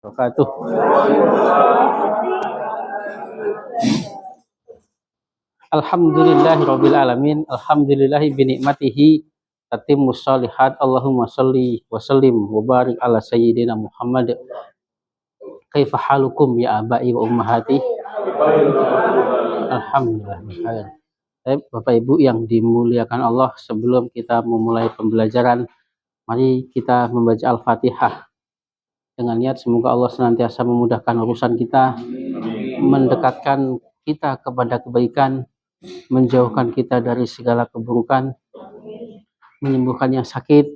Wabarakatuh. Alhamdulillahirabbil alamin. Alhamdulillahi bi ni'matihi tatimmus shalihat. Allahumma shalli wa sallim wa barik ala sayyidina Muhammad. Kaifa halukum ya abai wa ummahati? Alhamdulillah. Bapak Ibu yang dimuliakan Allah, sebelum kita memulai pembelajaran, mari kita membaca Al-Fatihah dengan niat semoga Allah senantiasa memudahkan urusan kita, mendekatkan kita kepada kebaikan, menjauhkan kita dari segala keburukan, menyembuhkan yang sakit,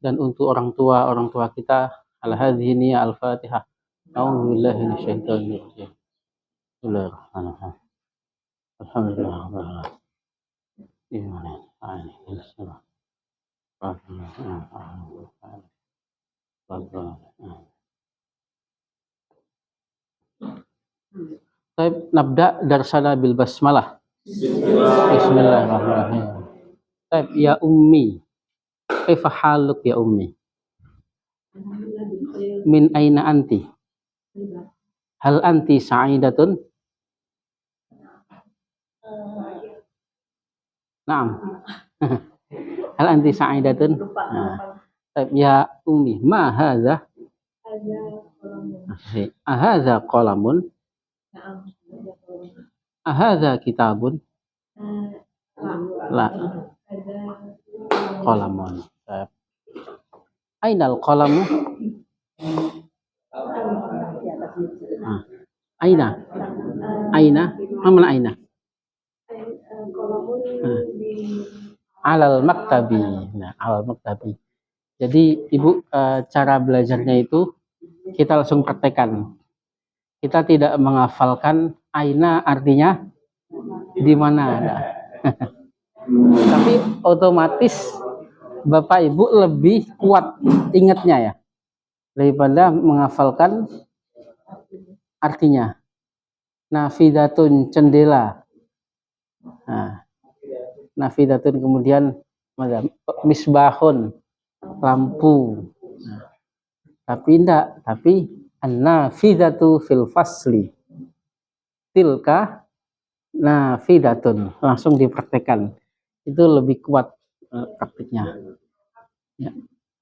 dan untuk orang tua kita. Al-hadhini al-Fatihah. A'udzubillahi minasyaitonir rajim. Bismillahirrahmanirrahim. Alhamdulillah. Baik, nabda darsana bil basmalah. Bismillahirrahmanirrahim. Baik, ya ummi. Kaifa haluk ya ummi? Min aina anti? Hal anti sa'idatun? Naam. Hal anti sa'idatun? Baik, ya ummi, ma hadza? Ahadza qalamun? Ahadza kitabun? La. Qalamun. Ainal qalamu? Aina? Aina? Mana aina? Alal maktabi. Nah, alal maktabi. Jadi Ibu, cara belajarnya itu kita langsung praktekkan. Kita tidak menghafalkan aina artinya di mana. Tapi otomatis Bapak Ibu lebih kuat ingatnya ya daripada menghafalkan artinya. Nafidatun cendela. Nah, nafidatun kemudian misbahun lampu. Nah, tapi an-nafidatu fil fasli. Tilka nafidatun, langsung dipraktekkan. Itu lebih kuat praktiknya. Ya.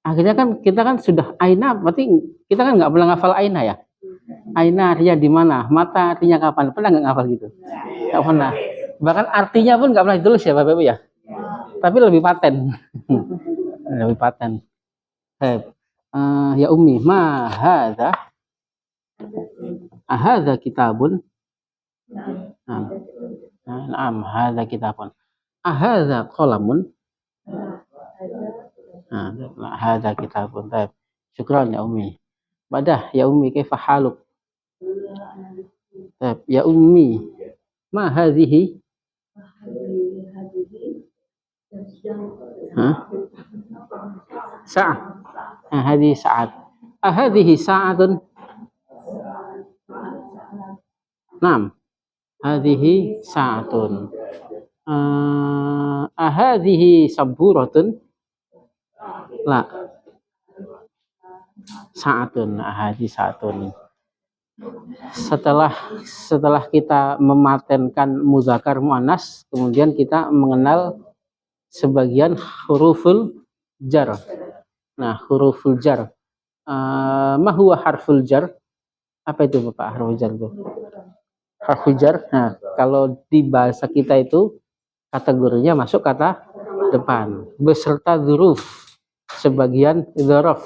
Akhirnya kan kita kan sudah aina, berarti kita kan nggak pernah ngafal aina ya. Aina artinya di mana, mata artinya kapan, pernah nggak ngafal gitu? Nggak pernah. Bahkan artinya pun nggak pernah ditulis ya Bapak Ibu ya. Tapi lebih paten. Lebih paten. Ya ummi, ma hadza? Ahadza kitabun? Naam, hadza kitabun. Ahadza qalamun? Hadza kitabun. Baik. Syukran ya ummi. Badah ya ummi, kaifa haluk? Baik, ya ummi, ma hadhihi? Sa'ah. Hadhihi sa'at. Hadhihi sa'atun? Naam. Hadhihi sa'atun. Hadhihi saburatun? La. Sa'atun. Hadhihi sa'atun. Setelah kita mematenkan muzakkar muannas, kemudian kita mengenal sebagian huruful jar. Nah, huruful jar. Ma huwa harful jar? Apa itu Bapak harful jar itu? Harful jar. Nah, kalau di bahasa kita itu kategorinya masuk kata depan beserta dzuruf, sebagian dzaraf,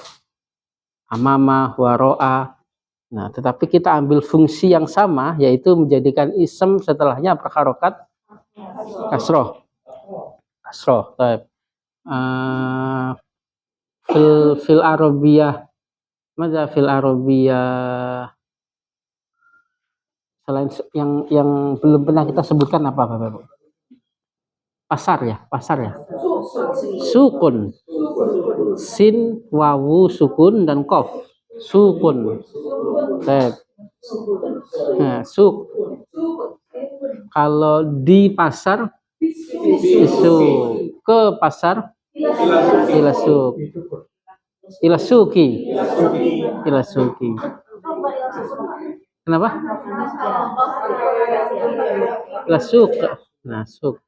amama, waro'a. Nah, tetapi kita ambil fungsi yang sama, yaitu menjadikan ism setelahnya harokat kasroh. Kasroh. Fil arabiyah, mana fil arabiyah selain yang belum pernah kita sebutkan apa Bapak? Pasar ya. Sukun, sin, wawu, sukun dan qaf. Sukun. Nah, suk. Kalau di pasar isu, ke pasar ila suk. Ila suki. Ila suki. Kenapa? Ila suk. Nah, suk.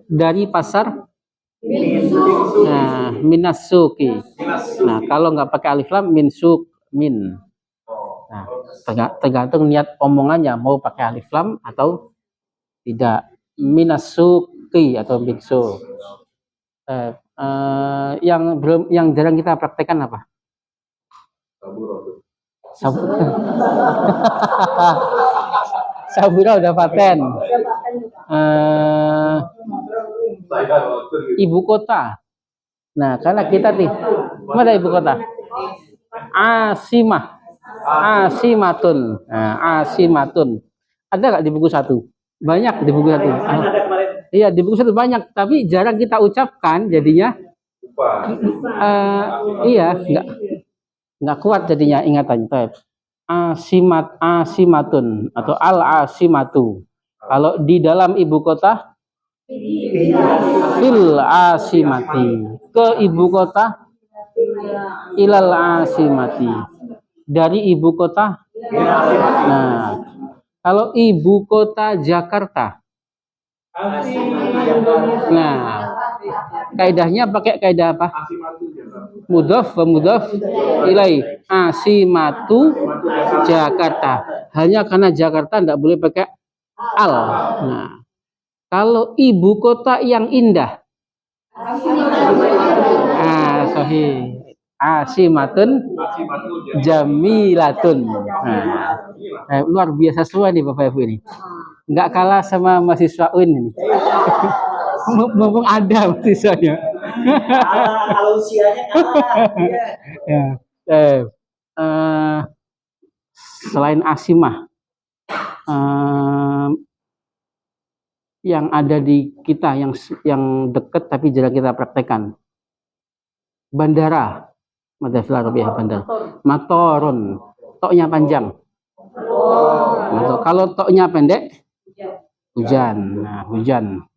Dari pasar. Nah, minas suki. Nah, kalau nggak pakai alif lam, min suk, min. Nah, tergantung niat omongannya, mau pakai alif lam atau tidak. Minas suki atau min suk. Yang jarang kita praktekkan apa? Sabura udah paten. Ibu kota. Nah, karena kita nih, mana ibu kota? Asimah, Asimatun. Nah, Asimatun. Ada nggak di buku satu? Banyak di buku satu. Iya, di buku satu banyak, tapi jarang kita ucapkan, jadinya. Iya, nggak kuat jadinya ingatannya. Asimatun atau al-asimatu. Kalau di dalam ibu kota, fil asimati, ke ibu kota, ilal asimati, dari ibu kota. Nah, kalau ibu kota Jakarta, nah, kaidahnya pakai kaidah apa? Mudhof wa mudhof ilai, asimatu Jakarta. Hanya karena Jakarta tidak boleh pakai al. Nah, kalau ibu kota yang indah, sahih. Asimatun jamilatun. Nah, luar biasa semua nih Bapak Ibu ini. Nggak kalah sama mahasiswa UIN ini. Mumpung ada mahasiswanya. Kalau usianya kalah. Selain asimah, yang ada di kita yang dekat tapi jarang kita praktekkan. Bandara, bandara. Matorun, toknya panjang. Kalau toknya pendek, hujan. Nah, hujan.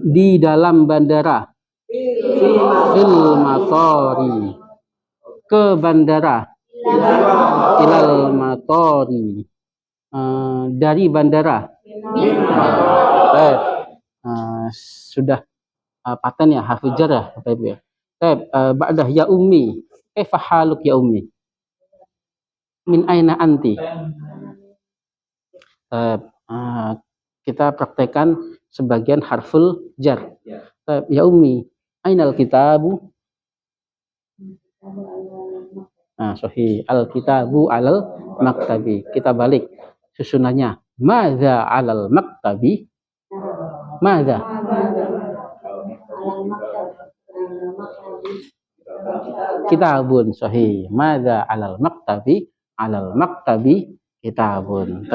Di dalam bandara, fil matori, ke bandara, ilal matori, dari bandara. Sudah paten ya, harfu jar ya Bapak Ibu ya. Ba'dah ya ummi, kaifa haluk ya ummi? Min aina anti? Kita praktekkan sebagian harful jar. Ya ummi, ainal kitabu? Sahih, al kitabu alal maktabi. Kita balik susunannya. Madza alal maktabi? Madza? Kitabun, sahih. Madza alal maktabi? Alal maktabi kitabun.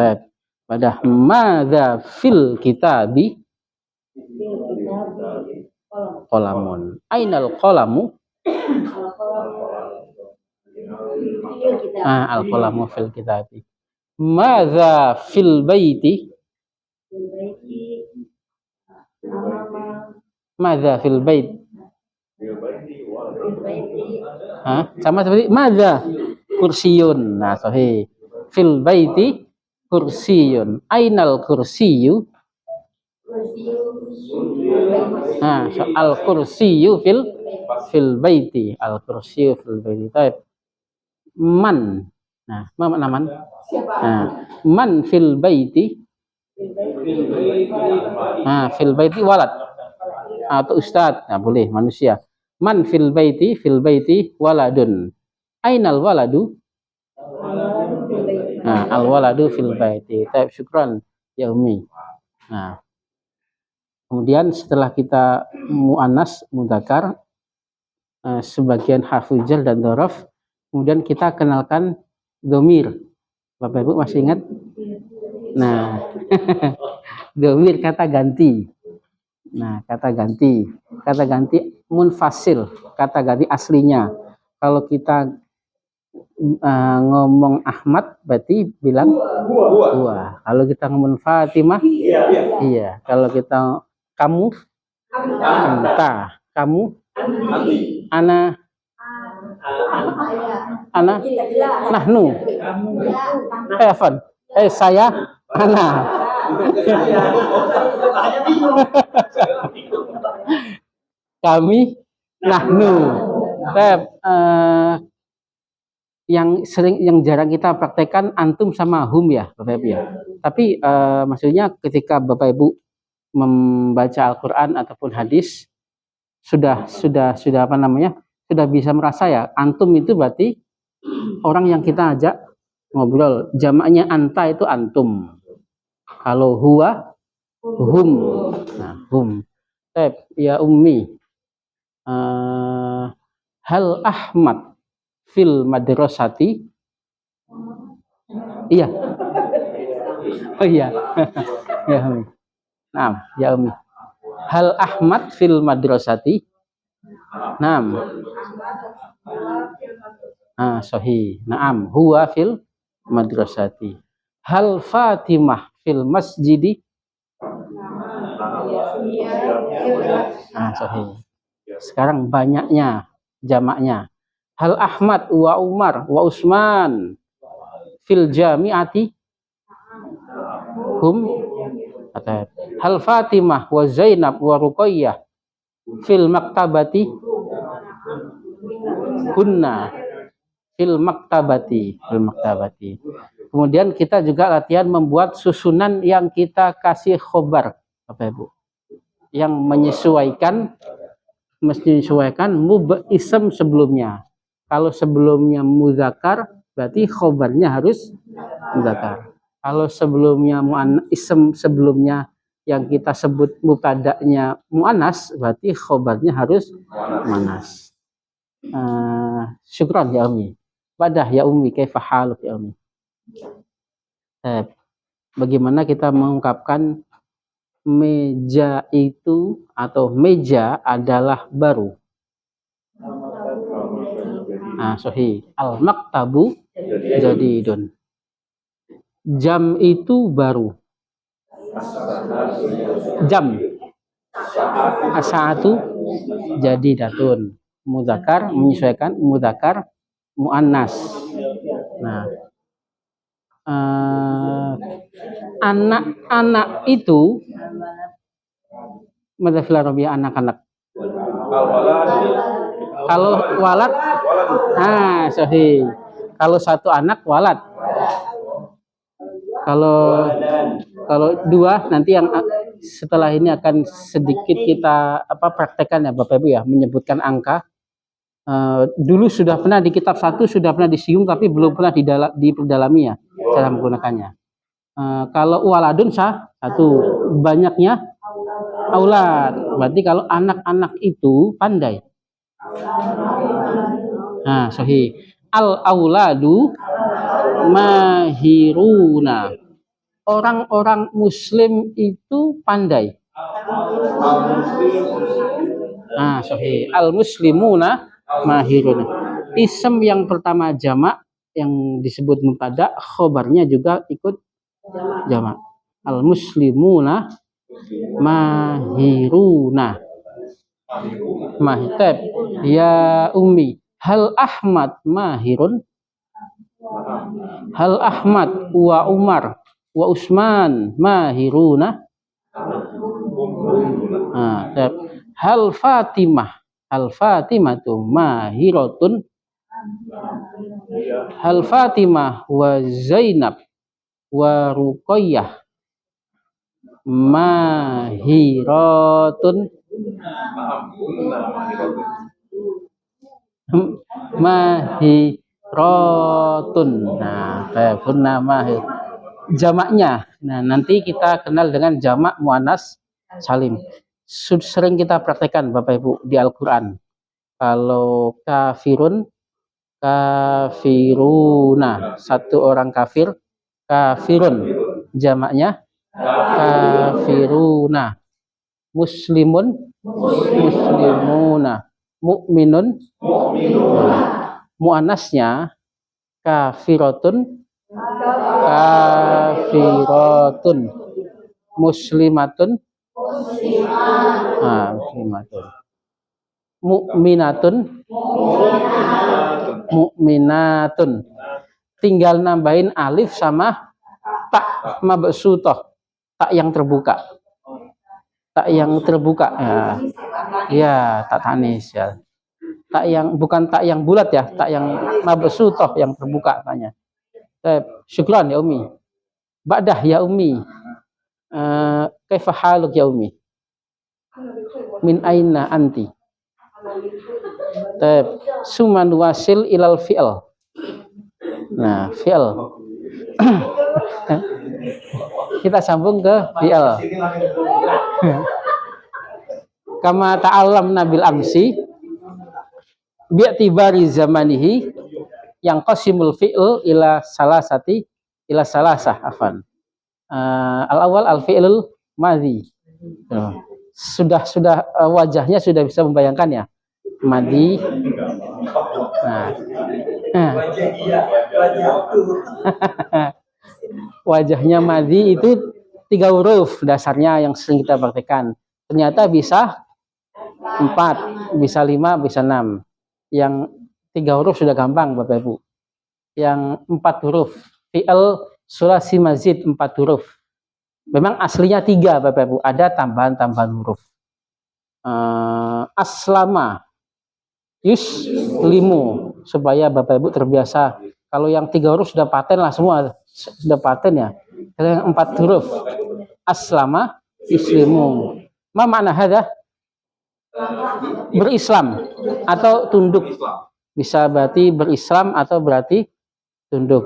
Pada madza fil kitabi? Qalamun. Ainal qalamu? Al qalamu fil kitabi. Madza fil baiti? Madza fil bait? Sama seperti madza kursiyun. Nah, sahih. Fil baiti kursiyun. Ainal kursiyu? Al kursiyu fil baiti. Al kursiyu fil baiti. Man. Nah, mana man? Man fil baiti? Fil baiti walad atau ustad. Nah, boleh manusia. Man fil baiti waladun. Ainal waladu? Al waladu fil baiti. Syukran ya ummi. Nah, kemudian setelah kita muannas mudzakkar, sebagian harfu jar dan dzaraf, kemudian kita kenalkan dhamir. Bapak Ibu masih ingat? Nah, dhamir kata ganti. Nah, kata ganti munfasil, kata ganti aslinya. Kalau kita ngomong Ahmad berarti bilang gua. Kalau kita ngomong Fatimah, iya. Kalau kita kamu, anta, kamu, Ana, ana, nahnu. Afan. Saya, ana. Kami, nahnu. Yang jarang kita praktekkan antum sama hum ya, Bapak Ibu ya. Tapi maksudnya ketika Bapak Ibu membaca Al-Qur'an ataupun hadis sudah apa namanya? Sudah bisa merasa ya, antum itu berarti orang yang kita ajak ngobrol. Jamaknya anta itu antum. Kalau huwa hum. Nah, hum. Ya ummi. Hal Ahmad fil madrasati. Iya. Oh iya. Ya ummi. Naam, ya ummi. Hal Ahmad fil madrasati. Naam. Sahih. Naam, huwa fil madrasati. Hal Fatimah fil masjidi. Sahih. Sekarang banyaknya jamaknya. Hal Ahmad wa Umar wa Usman fil jami'ati. Hum. Hal Fatimah wa Zainab wa Ruqayyah fil maktabati. Kunna fil maktabati. Kemudian kita juga latihan membuat susunan yang kita kasih khobar, Bapak Ibu, yang menyesuaikan ism sebelumnya. Kalau sebelumnya muzakkar, berarti khobarnya harus muzakkar. Kalau sebelumnya ism sebelumnya yang kita sebut mubtada'nya muannas, berarti khobarnya harus muannas. Syukran ya Umi. Badah ya Umi, kaifa haluk ya Umi. Bagaimana kita mengungkapkan meja itu atau meja adalah baru. Sahih. Al-maktabu jadidun. Jam itu baru. Jam. As-saatu jadidatun. Muzakkar menyesuaikan muzakkar muannas. Nah, anak-anak itu madzafil arabiyyah anak-anak. Kalau walad, sahih. Kalau satu anak walad. Kalau dua nanti yang setelah ini akan sedikit kita praktekkan ya Bapak Ibu ya, menyebutkan angka. Dulu sudah pernah di kitab 1 sudah pernah disinggung tapi belum pernah diperdalami ya cara menggunakannya. Kalau waladun satu, banyaknya aulad. Berarti kalau anak-anak itu pandai. Sahih. Al-auladu mahiruna. Orang-orang muslim itu pandai. Sahih. Al-muslimuna mahiruna. Ism yang pertama jamak yang disebut mubtada, khobarnya juga ikut jamak. Al-muslimuna mahiruna. Mahtab ya ummi. Hal Ahmad mahirun. Hal Ahmad wa Umar wa Usman mahiruna. Hal Fatimatu mahiratun. Hal Fatimah wa Zainab wa Ruqayyah mahiratun. Mahiratun. Kunna mahir. Jamaknya. Nanti kita kenal dengan jamak muannas salim. Sering kita praktekkan Bapak Ibu di Al-Qur'an. Kalau kafirun, kafiruna, satu orang kafir, kafirun. Jamaknya kafiruna. Muslimun, muslimuna. Mukminun, muannasnya kafiratun, kafiratun. Muslimatun, muslimatun. Mu'minatun. Mu'minatun. Tinggal nambahin alif sama tak mabsutoh, tak yang terbuka. Tak yang terbuka. Ya, tak tanis ya. Tak yang bukan tak yang bulat ya, tak yang mabsutoh yang terbuka tanya. Syukran ya Umi. Ba'dah ya Umi. Kaifa haluk ya Umi? Min aina anti? Suman wasil ilal fi'l. Nah, fi'l. Kita sambung ke fi'l. Kama ta'allam nabil amsi bi'tibari zamanihi yang qasimul fi'l ila salasah afan. Al-awwal al-fi'lul madhi. Sudah wajahnya sudah bisa membayangkan ya. Madhi. Wajahnya madhi itu 3 huruf dasarnya yang sering kita praktekkan. Ternyata bisa 4, bisa 5, bisa 6. Yang 3 huruf sudah gampang Bapak Ibu. Yang 4 huruf fi'il sulasi mazid 4 huruf. Memang aslinya 3 Bapak Ibu, ada tambahan huruf. Aslama yuslimu, supaya Bapak Ibu terbiasa. Kalau yang 3 huruf sudah paten lah semua, sudah paten ya. Yang 4 huruf aslama yuslimu. Ma makna hadza? Berislam atau tunduk. Bisa berarti berislam atau berarti tunduk.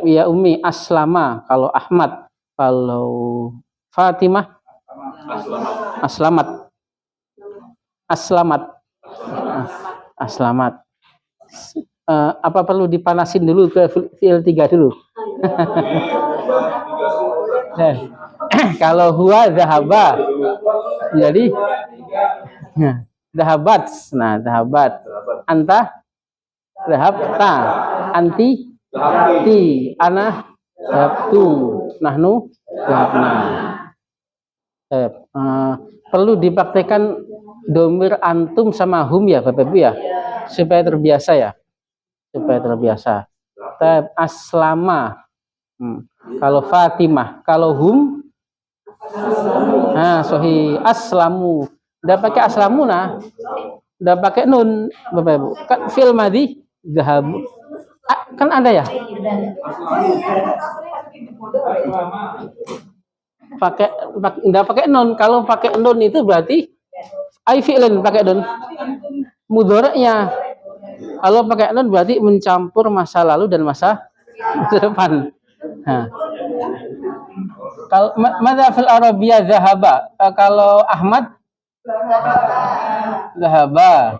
Ya Umi, aslama kalau Ahmad, kalau Fatimah aslamat. Aslamat. Apa perlu dipanasin dulu ke fi'il 3 dulu? Kalau huwa zahaba, jadi zahabat. Nah, zahabat. Anta zahabta. Anti zahabti. Ana zahabtu. Nahnu zahabna. Perlu dipraktekkan domir antum sama hum ya Bapak Ibu ya, supaya terbiasa ya, supaya terbiasa. Aslama. Kalau Fatimah, kalau hum, sohi aslamu. Udah pakai aslamu nah, udah pakai nun Bapak Ibu. Kan fil madhi zahabu. Kan ada ya? Udah pakai nun. Kalau pakai nun itu berarti ai fi'lin pakai nun. Mudhari'nya. Kalau pakai nun berarti mencampur masa lalu dan masa depan. Kalau madza fil arabiyah zahaba. Kalau Ahmad zahaba.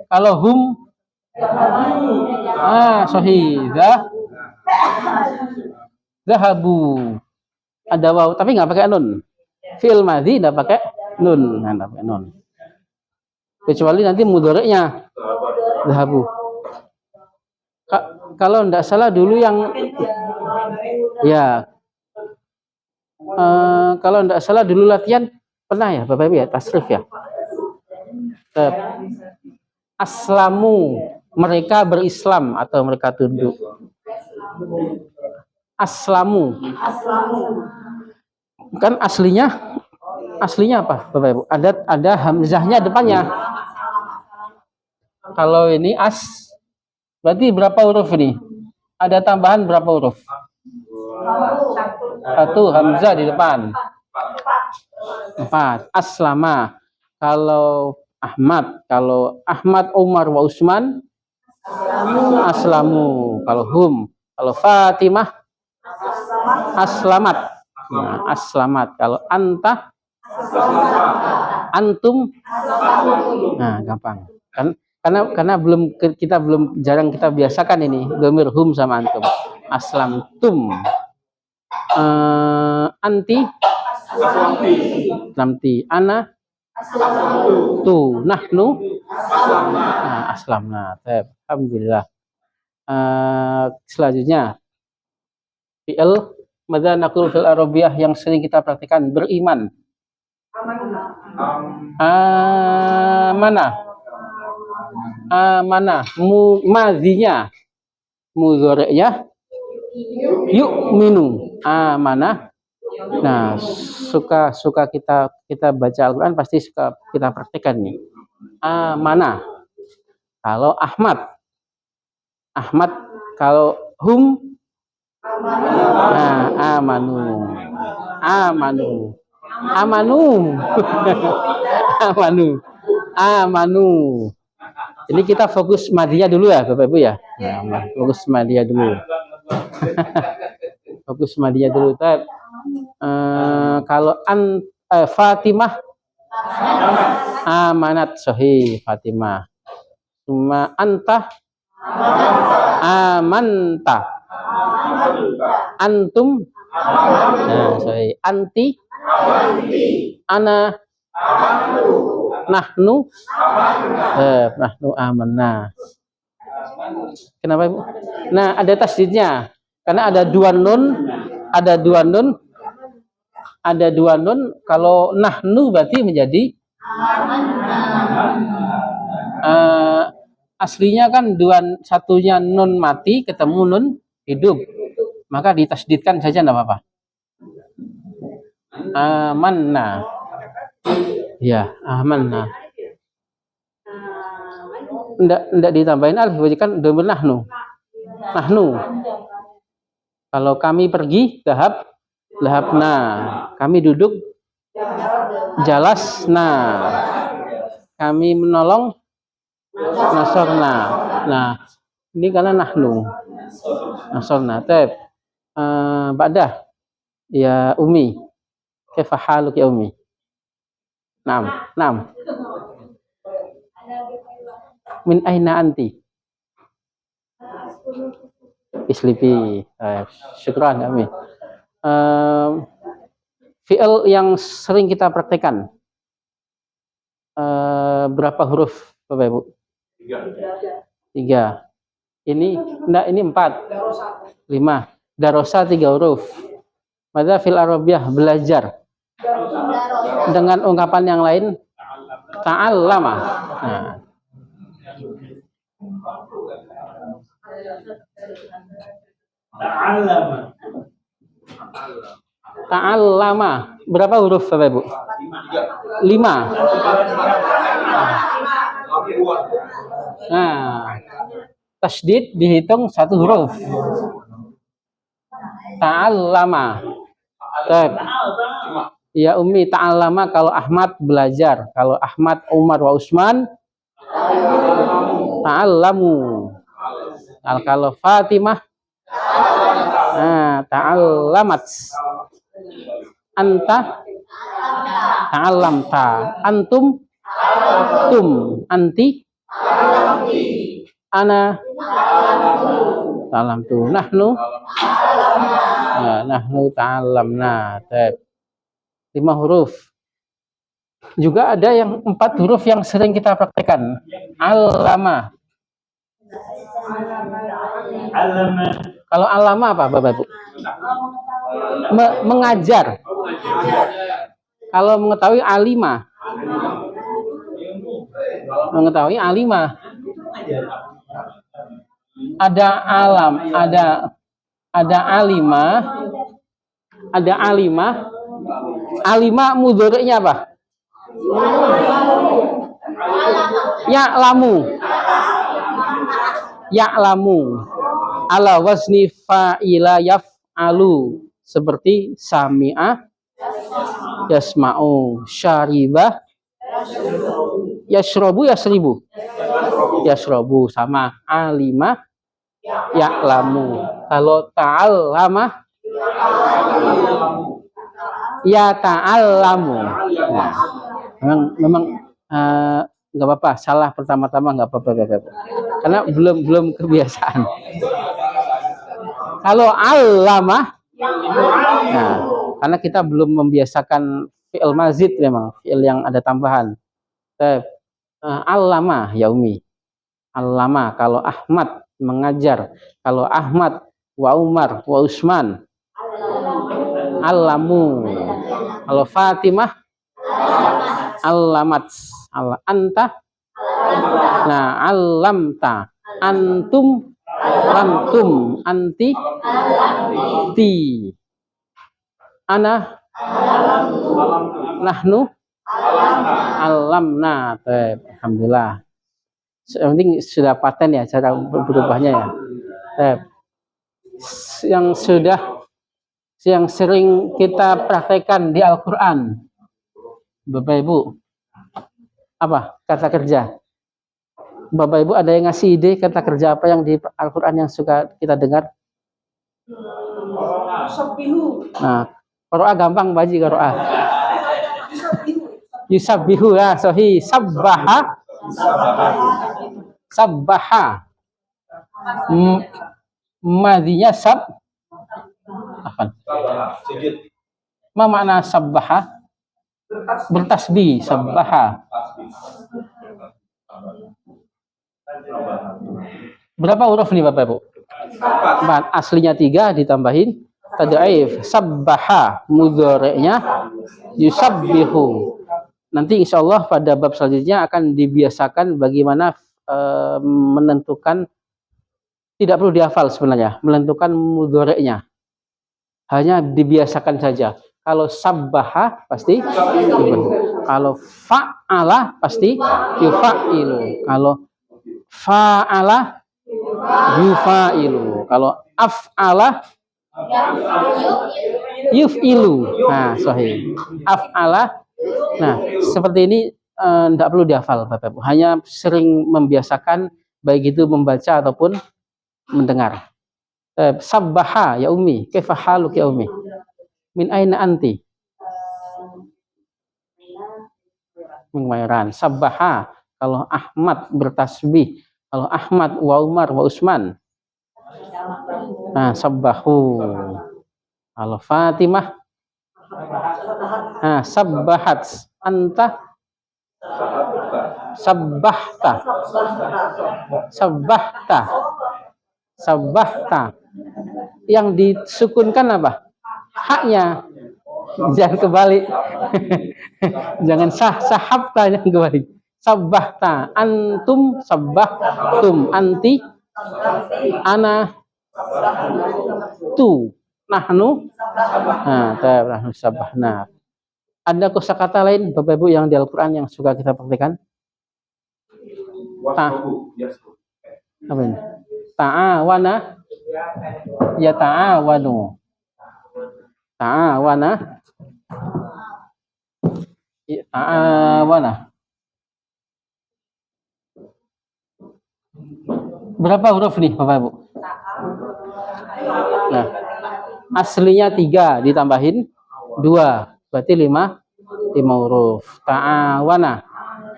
Kalau hum sahih zahabu. Ada waw tapi nggak pakai nun. Fi'il madhi nggak pakai nun, nggak pakai nun. Kecuali nanti mudhari'nya zahabu. Kalau nggak salah dulu yang ya kalau nggak salah dulu latihan pernah ya Bapak Ibu ya, tasrif ya. Aslamu, mereka berislam atau mereka tunduk. Aslamu. Kan aslinya apa Bapak Ibu? Ada hamzahnya depannya. Kalau ini berarti berapa huruf ini? Ada tambahan berapa huruf? 1 hamzah di depan. 4. Aslama. Kalau Ahmad, Umar, wa Usman aslamu. Kalau hum, kalau Fatimah aslamat. Nah, aslamat. Kalau anta, antum, nah gampang. Karena jarang kita biasakan ini domir hum sama antum. Aslamtum. Anti, aslamti. Ana, tu. Nahnu, aslamna. Alhamdulillah. Selanjutnya fi'il madza naqulu fil arabiyah yang sering kita praktikkan, beriman. Mana? Amanah. Madhinya mudhari'nya yu'minu. Amanah. Nah, suka kita baca Al-Qur'an pasti suka kita praktekkan nih. Amanah. Kalau Ahmad. Kalau hum. Nah, amanu. Amanu. Ini kita fokus madhiyah dulu ya, Bapak Ibu ya. Nah, fokus madhiyah dulu. Fokus madhiyah dulu. Kalau Fatimah amanat, sahih Fatimah. Cuma anta amanta. Antum sahih. Anti ana nahnu amanna. Kenapa Ibu? Nah, ada tasdidnya. Karena ada dua nun, kalau nahnu berarti menjadi aslinya kan satunya nun mati ketemu nun hidup. Maka ditasdidkan saja enggak apa-apa. Amanna. Ya, amanna. Enggak ditambahin alif, kan dhamir nahnu. Kalau kami pergi, lahabna. Kami duduk, jalasna. Kami menolong, nasorna. Nah, ini karena nahnu. Nasorna. Ba'dah. Ya Umi. Kaifa haluk ya Umi? Naam. Min aina anti? Islipi. Syukran Ami. Fi'il yang sering kita praktekkan. Berapa huruf Bapak Ibu? 3. Ini 4. 5. Darosa 3 huruf. Mada fil Arabiyah, belajar. Dengan ungkapan yang lain, ta'allama. Nah. Ta'allama. Berapa huruf Bapak Ibu? 5. Nah, tasdid dihitung 1 huruf. Ta'allama. Ya Umi, ta'allama kalau Ahmad belajar. Kalau Ahmad, Umar, wa Usman ta'allamu. Kalau Fatimah ta'allamat. Anta ta'allamta. Antum tum. Anti ana ta'allamtu. Nahnu ta'allamna. 5 huruf. Juga ada yang 4 huruf yang sering kita praktekkan. Allama. Kalau allama apa Bapak Ibu? Mengajar. Kalau mengetahui alima. Ada alam, ada alima. Alima mudhari'nya apa? Ya'lamu. Ala wazni fa'ila yaf'alu. Seperti sami'a yasma'u, syariba yasrobu, sama alima ya'lamu. Kalau ta'allama ya ta'allamu. Nah, memang nggak apa-apa, salah pertama-tama nggak apa-apa, karena belum kebiasaan. Kalau allama, nah, karena kita belum membiasakan fi'il mazid, memang fi'il yang ada tambahan. Allama ya Umi. Allama kalau Ahmad mengajar. Kalau Ahmad wa Umar wa Usman allamu. Kalau Fatimah allamat. Anta Nah, alamta, antum, antum, anti, ti, ana, nahnu, alamna. Alhamdulillah. Yang penting sudah paten ya cara berubahnya ya. Yang sering kita praktekkan di Al-Quran, Bapak Ibu, apa kata kerja? Bapak Ibu ada yang ngasih ide kata kerja apa yang di Al-Quran yang suka kita dengar? Nah, Qur'an gampang baji Qur'an. Yusabbihu ya, sohi sabbaha, sabbaha. Madinya apa? Ma makna sabbaha? Bertasbih, sabbaha. Berapa huruf nih Bapak Ibu? 4. Aslinya 3 ditambahin tad'if. Sabbaha, mudhari'nya yusabbihu. Nanti insya Allah pada bab selanjutnya akan dibiasakan bagaimana menentukan, tidak perlu dihafal sebenarnya, menentukan mudhari'nya. Hanya dibiasakan saja. Kalau sabbaha pasti kalau fa'ala pasti yufa'ilu. Kalau fa'ala yufa'ilu. Kalau af'ala yuf'ilu. Nah, sahih. Af'ala. Nah, seperti ini tidak perlu dihafal Bapak Ibu. Hanya sering membiasakan baik itu membaca ataupun mendengar. Sabbaha ya ummi, kaifa haluk ya ummi? Min aina anti? Min Mairan. Sabbaha kalau Ahmad bertasbih, kalau Ahmad wa Umar wa Usman. Nah, sabbahu. Kalau Fatimah, nah, sabbahat. Anta sabbahta. Sabbahta. Sabbahta. Yang disukunkan apa? Haknya. Jangan kebalik. Jangan sahabta, jangan kebalik. Sabbahta. Antum sabbahtum. Anti, ana, tu, nahnu. Nah, nahnu sabbahna. Ada kosakata lain Bapak Ibu yang di Al-Quran yang suka kita praktikkan? Apa ini? Ta'awana, ya ta'awanu. Ta'awana, ya ta'awana. Berapa huruf nih Bapak Ibu? Nah, aslinya 3 ditambahin 2, berarti 5 huruf. Ta'awana.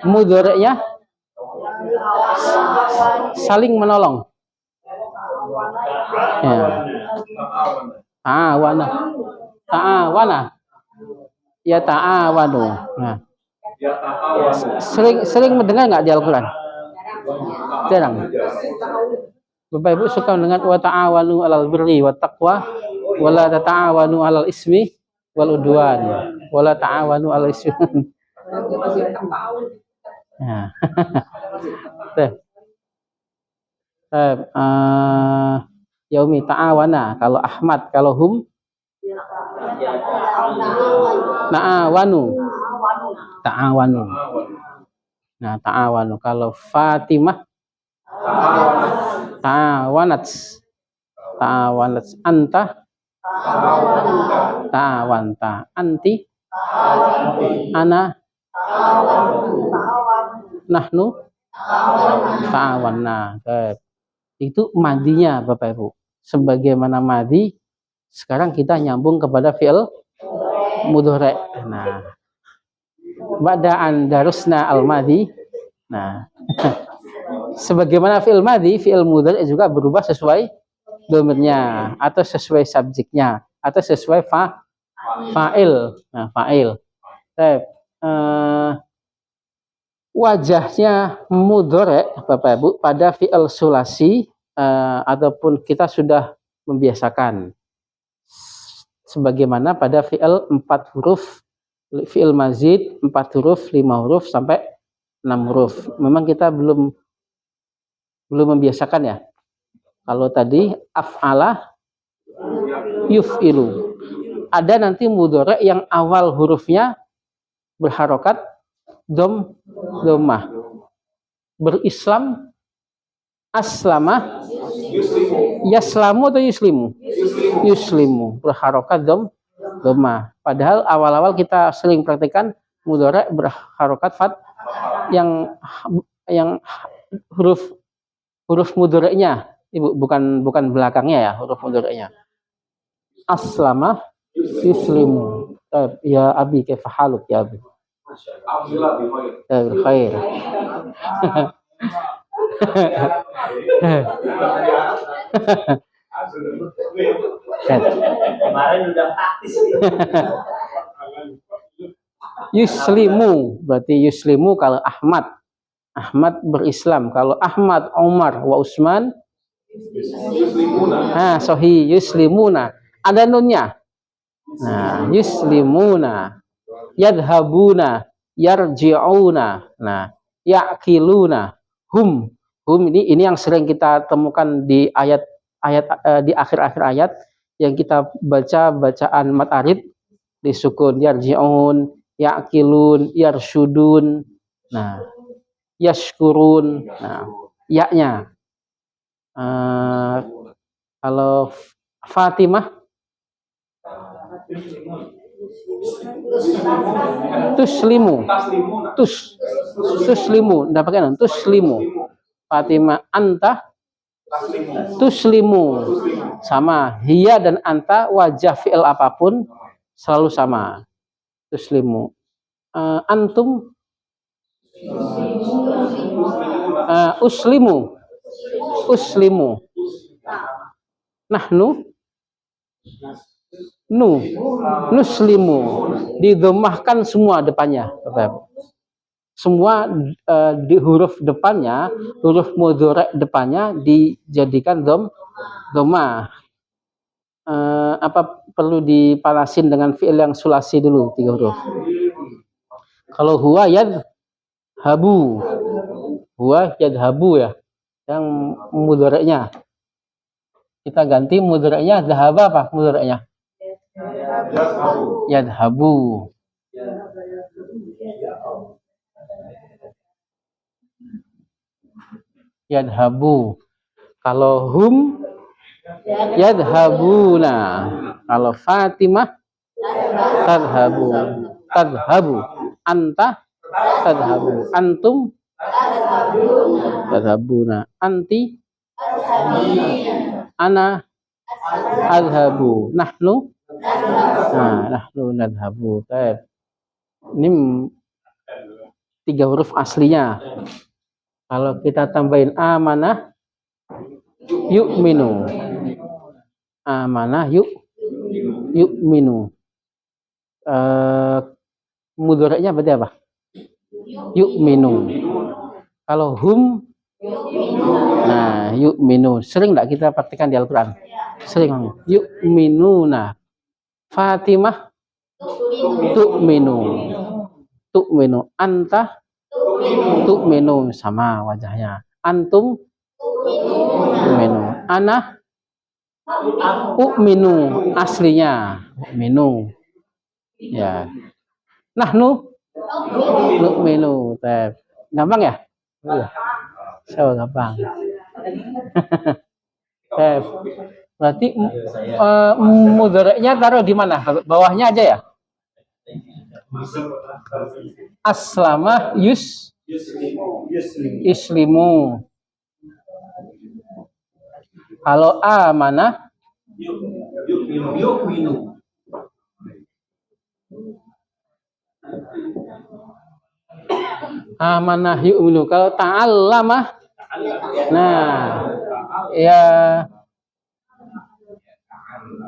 Mudhari'nya saling menolong. Ya. Ta'awana. Ta'awana. Ya ta'awanu. Nah. Sering mendengar nggak di Al-Quran? Jarang. Bapak Ibu suka mendengar wa ta'awanu 'alal birri wat taqwa wa la ta'awanu 'alal ismi wal udwan wa la ta'awanu 'alal ismi. Ya. Yaumi ta'awana, kalau Ahmad, kalau hum na'awanu. Ta'awanu. Nah, ta'awanu. Kalau Fatimah ta'awanat. Ta'awanat. Anta ta'awanta. Anti, ana, nahnu ta'awanna. Itu madinya Bapak Ibu. Sebagaimana madi, sekarang kita nyambung kepada fi'il mudhari'. Nah, ba'da'an darusna al-madi. Nah, sebagaimana fi'il madi, fi'il mudhari' juga berubah sesuai domainnya atau sesuai subjeknya atau sesuai fa'il. Nah, fa'il. Wajahnya mudhari' Bapak Ibu pada fi'il sulasi ataupun kita sudah membiasakan sebagaimana pada fi'il 4 huruf, fi'il mazid 4 huruf, 5 huruf sampai 6 huruf. Memang kita belum membiasakan ya. Kalau tadi af'ala yuf'ilu. Ada nanti mudhari yang awal hurufnya berharokat dhammah. Berislam, aslama, yaslamu atau yuslimu? Yuslimu, berharokat dhammah. Padahal awal-awal kita sering praktekkan mudhari berharokat fat yang huruf mudhari'nya, Ibu, bukan belakangnya ya, huruf mudhari'nya. Aslama yuslimu. Ya abi, kaifa haluk ya abi? Khair. Kemarin udah praktis. Yuslimu, berarti yuslimu kalau Ahmad berislam. Kalau Ahmad, Umar, wa Utsman, sohi yuslimuna. Ada nunnya. Nah, yuslimuna, yadhabuna, yarji'una. Nah, ya'kiluna, hum ini yang sering kita temukan di ayat di akhir-akhir ayat yang kita baca bacaan mad arid disukun, yarji'un, ya'kilun, yarsyudun. Nah, yashkurun. Nah, ya-nya. Kalau Fatimah tuslimu, tuslimu, enggak pakai non, tuslimu. Fatimah anta tuslimu, sama. Hiya dan anta wajah fi'il apapun selalu sama, tuslimu. Antum uslimu, nahnu nuslimu, didomahkan semua depannya, semua di huruf depannya, huruf mudhari depannya dijadikan domah. Apa perlu dipanasin dengan fi'il yang sulasi dulu 3 huruf? Kalau huwa yadhabu, ya, yang mudhari'nya kita ganti mudhari'nya dhahaba, apa mudhari'nya? Yadhabu. Yadhabu. Kalau hum yadhabuna. Kalau Fatimah tadhabu. Anta tadhabu. Antum tadhabuna. Anti ana adhabu. Nahnu nadhabu. Ini 3 huruf aslinya. Kalau kita tambahin amanah yu'minu. Amanah yu'minu. Mudhari'nya berarti apa? Yu'minu. Kalau hum, nah yu'minu. Sering enggak kita praktikkan di Al-Quran? Sering. Yu'minuna. Fatimah tu'minu. Anta tu'minu, sama wajahnya. Antum tu'minu. Ana u'minu, aslinya u'minu. Ya. Nahnu nu'minu. Gampang ya? So gampang. Berarti mudhari'nya taruh di mana? Bawahnya aja ya? Aslama yuslimu. Kalau amanah yu'minu. Amanah yu'minu. Kalau ta'allama, nah ya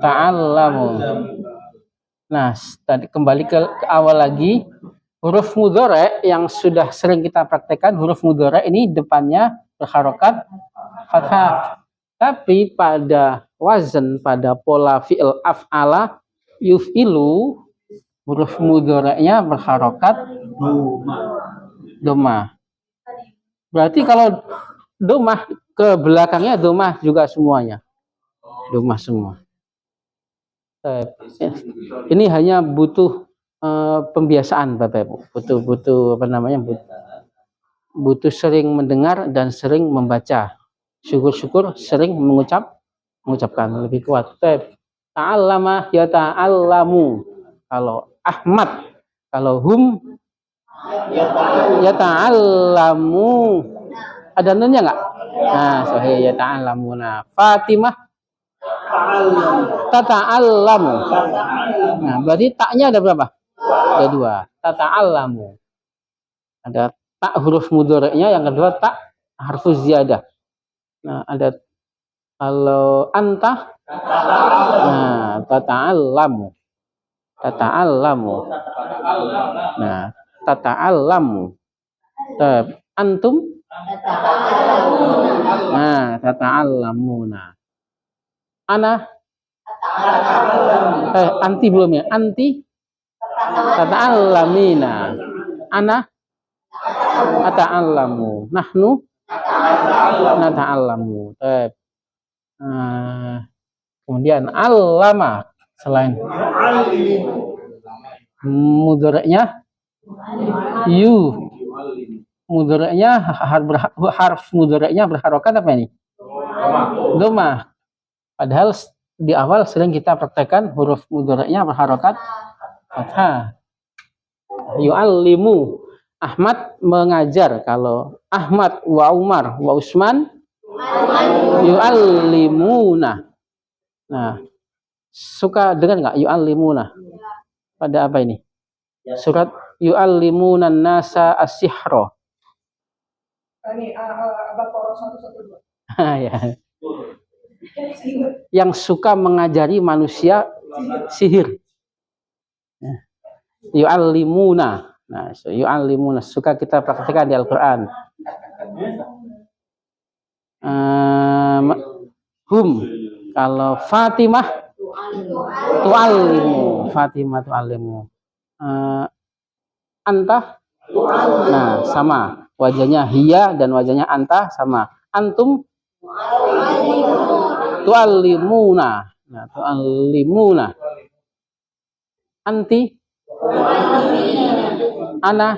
ta'allamu. Nah, tadi kembali ke awal lagi, huruf mudhari yang sudah sering kita praktekkan, huruf mudhari ini depannya berharokat fathah. Tapi pada wazan, pada pola fi'il af'ala yuf'ilu, huruf mudhari'nya berharokat dhammah. Berarti kalau domah ke belakangnya domah juga semuanya. Domah semua. Ini hanya butuh pembiasaan Bapak Ibu. Butuh apa namanya? Butuh sering mendengar dan sering membaca. Syukur-syukur sering mengucapkan lebih kuat. Ta'allama ya ta'allamu. Kalau Ahmad, kalau hum ya ta'allamu. Ada nunnya enggak? Nah, sahih ya ta'allamuna. Fatimah tata'allamu. Nah, berarti taknya ada berapa? Ada dua. Tata'allamu. Ada tak huruf mudhari'nya, yang kedua tak harfu ziyadah. Nah, ada kalau anta, nah tata'allamu. Tata'allamu. Nah, tata'allamu. Antum, nah tata'allamuna. Ana, anti belum ya? Anti tata'allamina. Ana ata'allamu. Nahnu nata'allamu. Kemudian allama, selain mudhari'nya yu, mudhari'nya harf mudhari'nya berharokat apa ini? Dhamma. Padahal di awal sering kita praktekkan huruf mudhari'nya berharokat fathah. Yu'allimu. Ahmad mengajar. Kalau Ahmad wa Umar wa Usman yu'allimuna. Nah, suka dengar nggak yu'allimuna? Pada apa ini? Surat yu'allimuna nasa as-sihra. Ini Al-Baqarah 112. Ya. Yang suka mengajari manusia sihir. Yu'allimuna. Nah, yu'allimuna suka kita praktekkan di Al-Qur'an. Hum, kalau Fatimah tu'allimu. Fatimah tu'allimu. Anta, nah sama wajahnya hiya dan wajahnya anta sama. Antum tu'allimuna. Nah, tu'allimuna. Anti, ana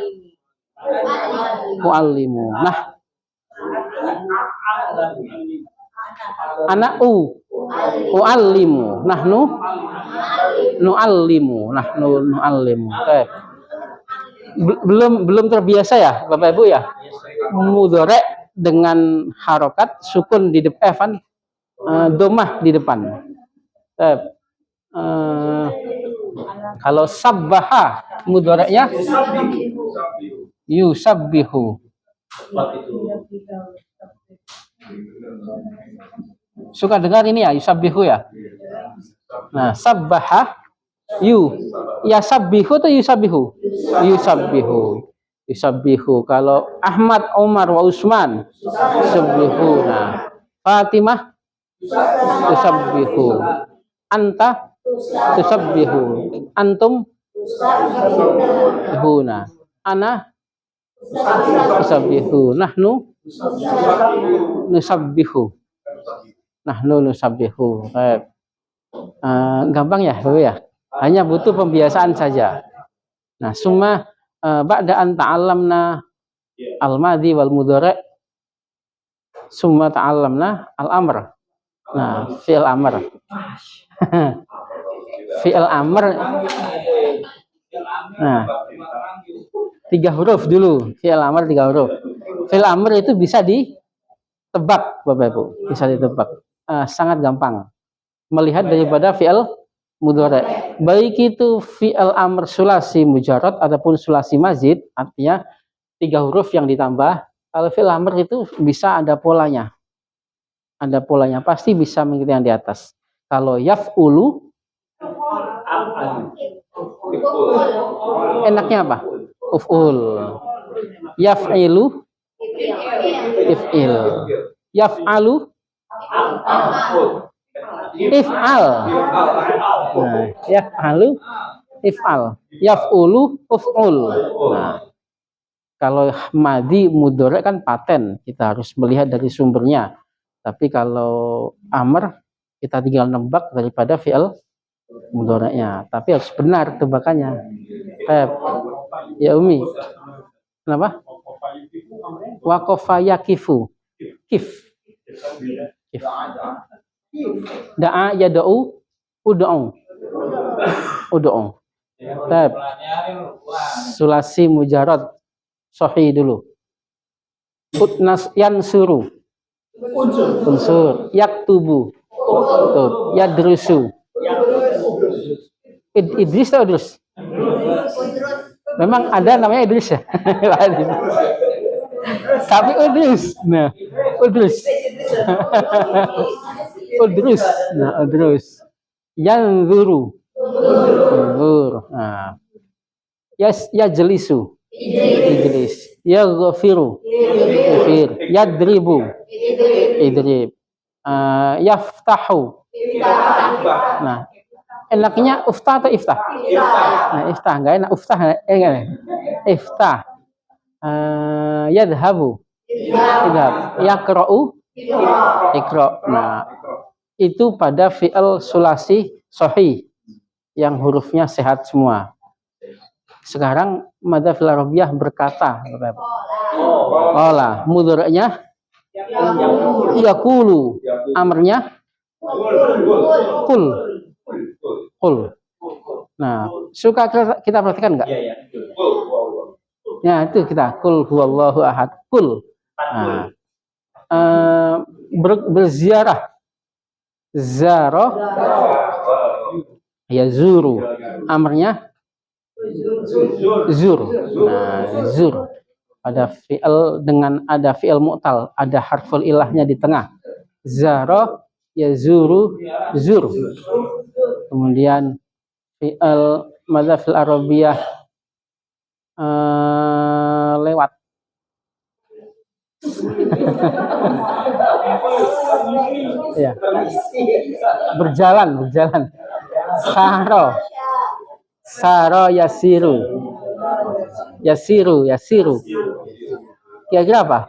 tu'allimu. Nah, ana u'allimu. Nahnu nu'allimu. Nahnu nu'allimu. Belum terbiasa ya Bapak Ibu ya, mudhari' dengan harokat sukun di depan, domah di depan. Kalau sabbaha mudhari'nya yusabbihu. Suka dengar ini ya, yusabbihu ya. Nah, sabbaha yasabbihu atau yusabbihu? Yusabbihu. Kalau Ahmad, Umar wa Usman yusabbihu. Nah, Fatimah yusabbihu. Anta tusabbihu. Antum yusabbihuna. Ana yusabbihu. Nahnu nusabbihu. Nahnu nusabbihu. Gampang ya, Bu ya. Hanya butuh pembiasaan saja. Nah, summa ba'da an ta'allamna al-madhi wal mudhari' summa ta'allamna al-amr. Nah, fi'il amr. Fi'il amr. Nah, 3 huruf dulu. Fi'il amr 3 huruf. Fi'il amr itu bisa ditebak, Bapak Ibu. Bisa ditebak. Sangat gampang. Melihat daripada fi'il mudhari'. Baik itu fi'il amr sulasi mujarrad ataupun sulasi mazid, artinya 3 huruf yang ditambah. Kalau fi'il amr itu bisa ada polanya. Ada polanya, pasti bisa mengikuti yang di atas. Kalau yaf'ulu, enaknya apa? Uf'ul. Yaf'ilu, if'il. Yaf'alu, if'al. Nah, yaf'alu, if'al. Yaf'ulu, uf'ul. Nah, Kalau madi mudhari kan paten, kita harus melihat dari sumbernya. Tapi kalau amr kita tinggal nebak daripada fi'il mudhari'nya. Tapi harus benar tebakannya. Ya Umi. Kenapa? Waqafa yakifu. Kif. Kif. Da'a yada'u ud'u. Ud'u. Tab. Sulasi mujarad. Sahih dulu. Utnas yansuru. Unsur. Yaktubu. Yadrusu. Idris atau Idrus? Memang ada namanya Idris ya. Tapi Idris. Nah, Idris. Idris. Nah, Idris. Yanzuru. Yanzur. Nah. Yajlisu. Idris. Yaghfiru. Yaghfir. Yadribu. Idrib. Yaftahu. Nah, enaknya uftah atau iftah? Nah, iftah enggak enak. Uftah enggak. Iftah. Yadhabu. Idhab. Yaqra'u. Iqra'. Nah, itu pada fi'il sulasi sahih yang hurufnya sehat semua. Sekarang madzhab Arabiyah berkata, qala mudhari'nya yaqulu, amrnya qul. Qul. Nah, suka kita perhatikan enggak? Ya, itu kita qul huwallahu ahad, qul. Nah, berziarah. Zara yazuru, amrnya zur. Nah, zur. Ada fi'il dengan ada fi'il mu'tal, ada harful ilahnya di tengah. Zara yazuru zur. Kemudian fi'il madzhab Arabiyah lewat. Ya. Berjalan. Saro yasiru. Kira-kira apa?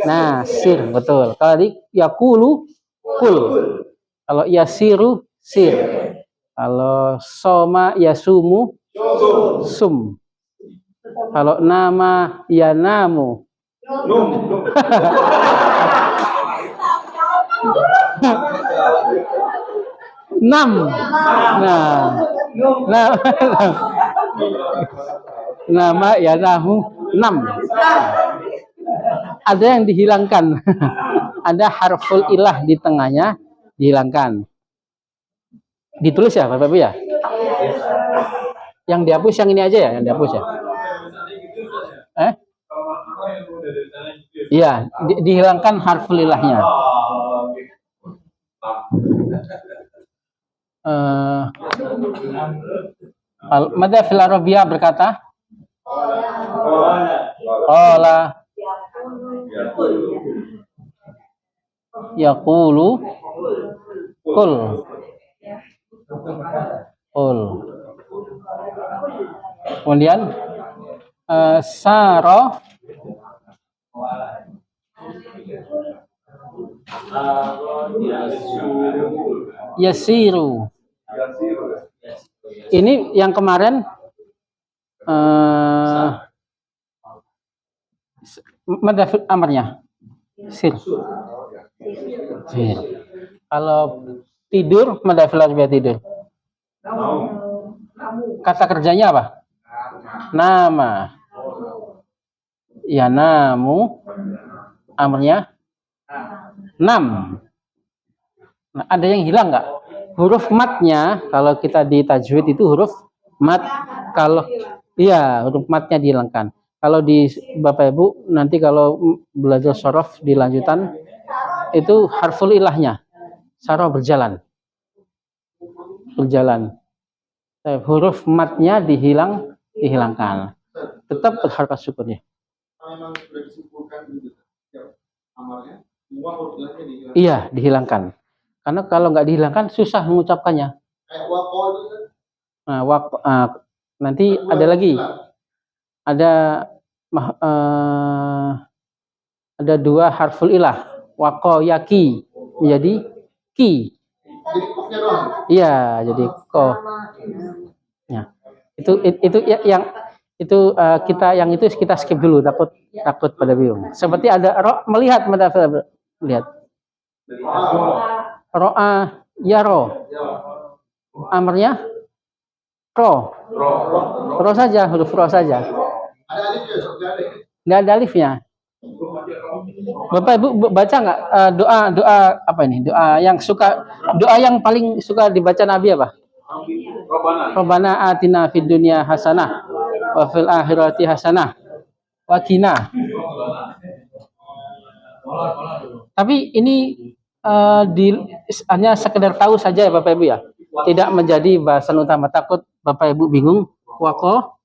Nah, sir, betul. Kalau di yakulu kul. Kalau yasiru sir. Kalau soma yasumu sum. Kalau nama yanamu. Nam. Nama yanamu nam. Ada yang dihilangkan. Ada harful ilah di tengahnya dihilangkan. Ditulis ya Bapak Ibu ya? Yang dihapus yang ini aja ya, yang dihapus ya? Iya, dihilangkan harful ilahnya. Madzhab Arabiyah berkata, qala yaqulu qul. Kemudian sara yasiru. Ini yang kemarin madzhab amarnya sir. Kalau tidur madzhab Arabiyah tidur. Kata kerjanya apa? Nama. Ya namu, amrnya nam. Nah, ada yang hilang nggak? Huruf matnya kalau kita di tajwid itu huruf mat. Kalau iya huruf matnya dihilangkan. Kalau di Bapak Ibu nanti kalau belajar sorof di lanjutan itu harful ilahnya. Sarah berjalan. Huruf matnya dihilangkan. Tetap berharkat sukunnya. Memang sudah disimpulkan amalnya, semua huruf ilahnya dihilangkan. Iya, dihilangkan. Karena kalau nggak dihilangkan susah mengucapkannya. Nah, nanti ada lagi. Ada ada dua harful ilah, waqo yaki menjadi ki. Iya, jadi ko. Ya. Itu yang itu kita yang itu kita skip dulu, takut pada bingung. Seperti ada melihat melihat. Ro'a yaro. Amarnya ro saja, huruf ro saja. Nggak ada alifnya. Bapak Ibu baca nggak doa apa ini? Doa yang paling suka dibaca Nabi apa? Rabbana atina fid dunya hasanah wa fil akhirati hasanah wa qina. Tapi ini hanya sekedar tahu saja ya Bapak Ibu ya. Tidak menjadi bahasan utama, takut Bapak Ibu bingung. Wako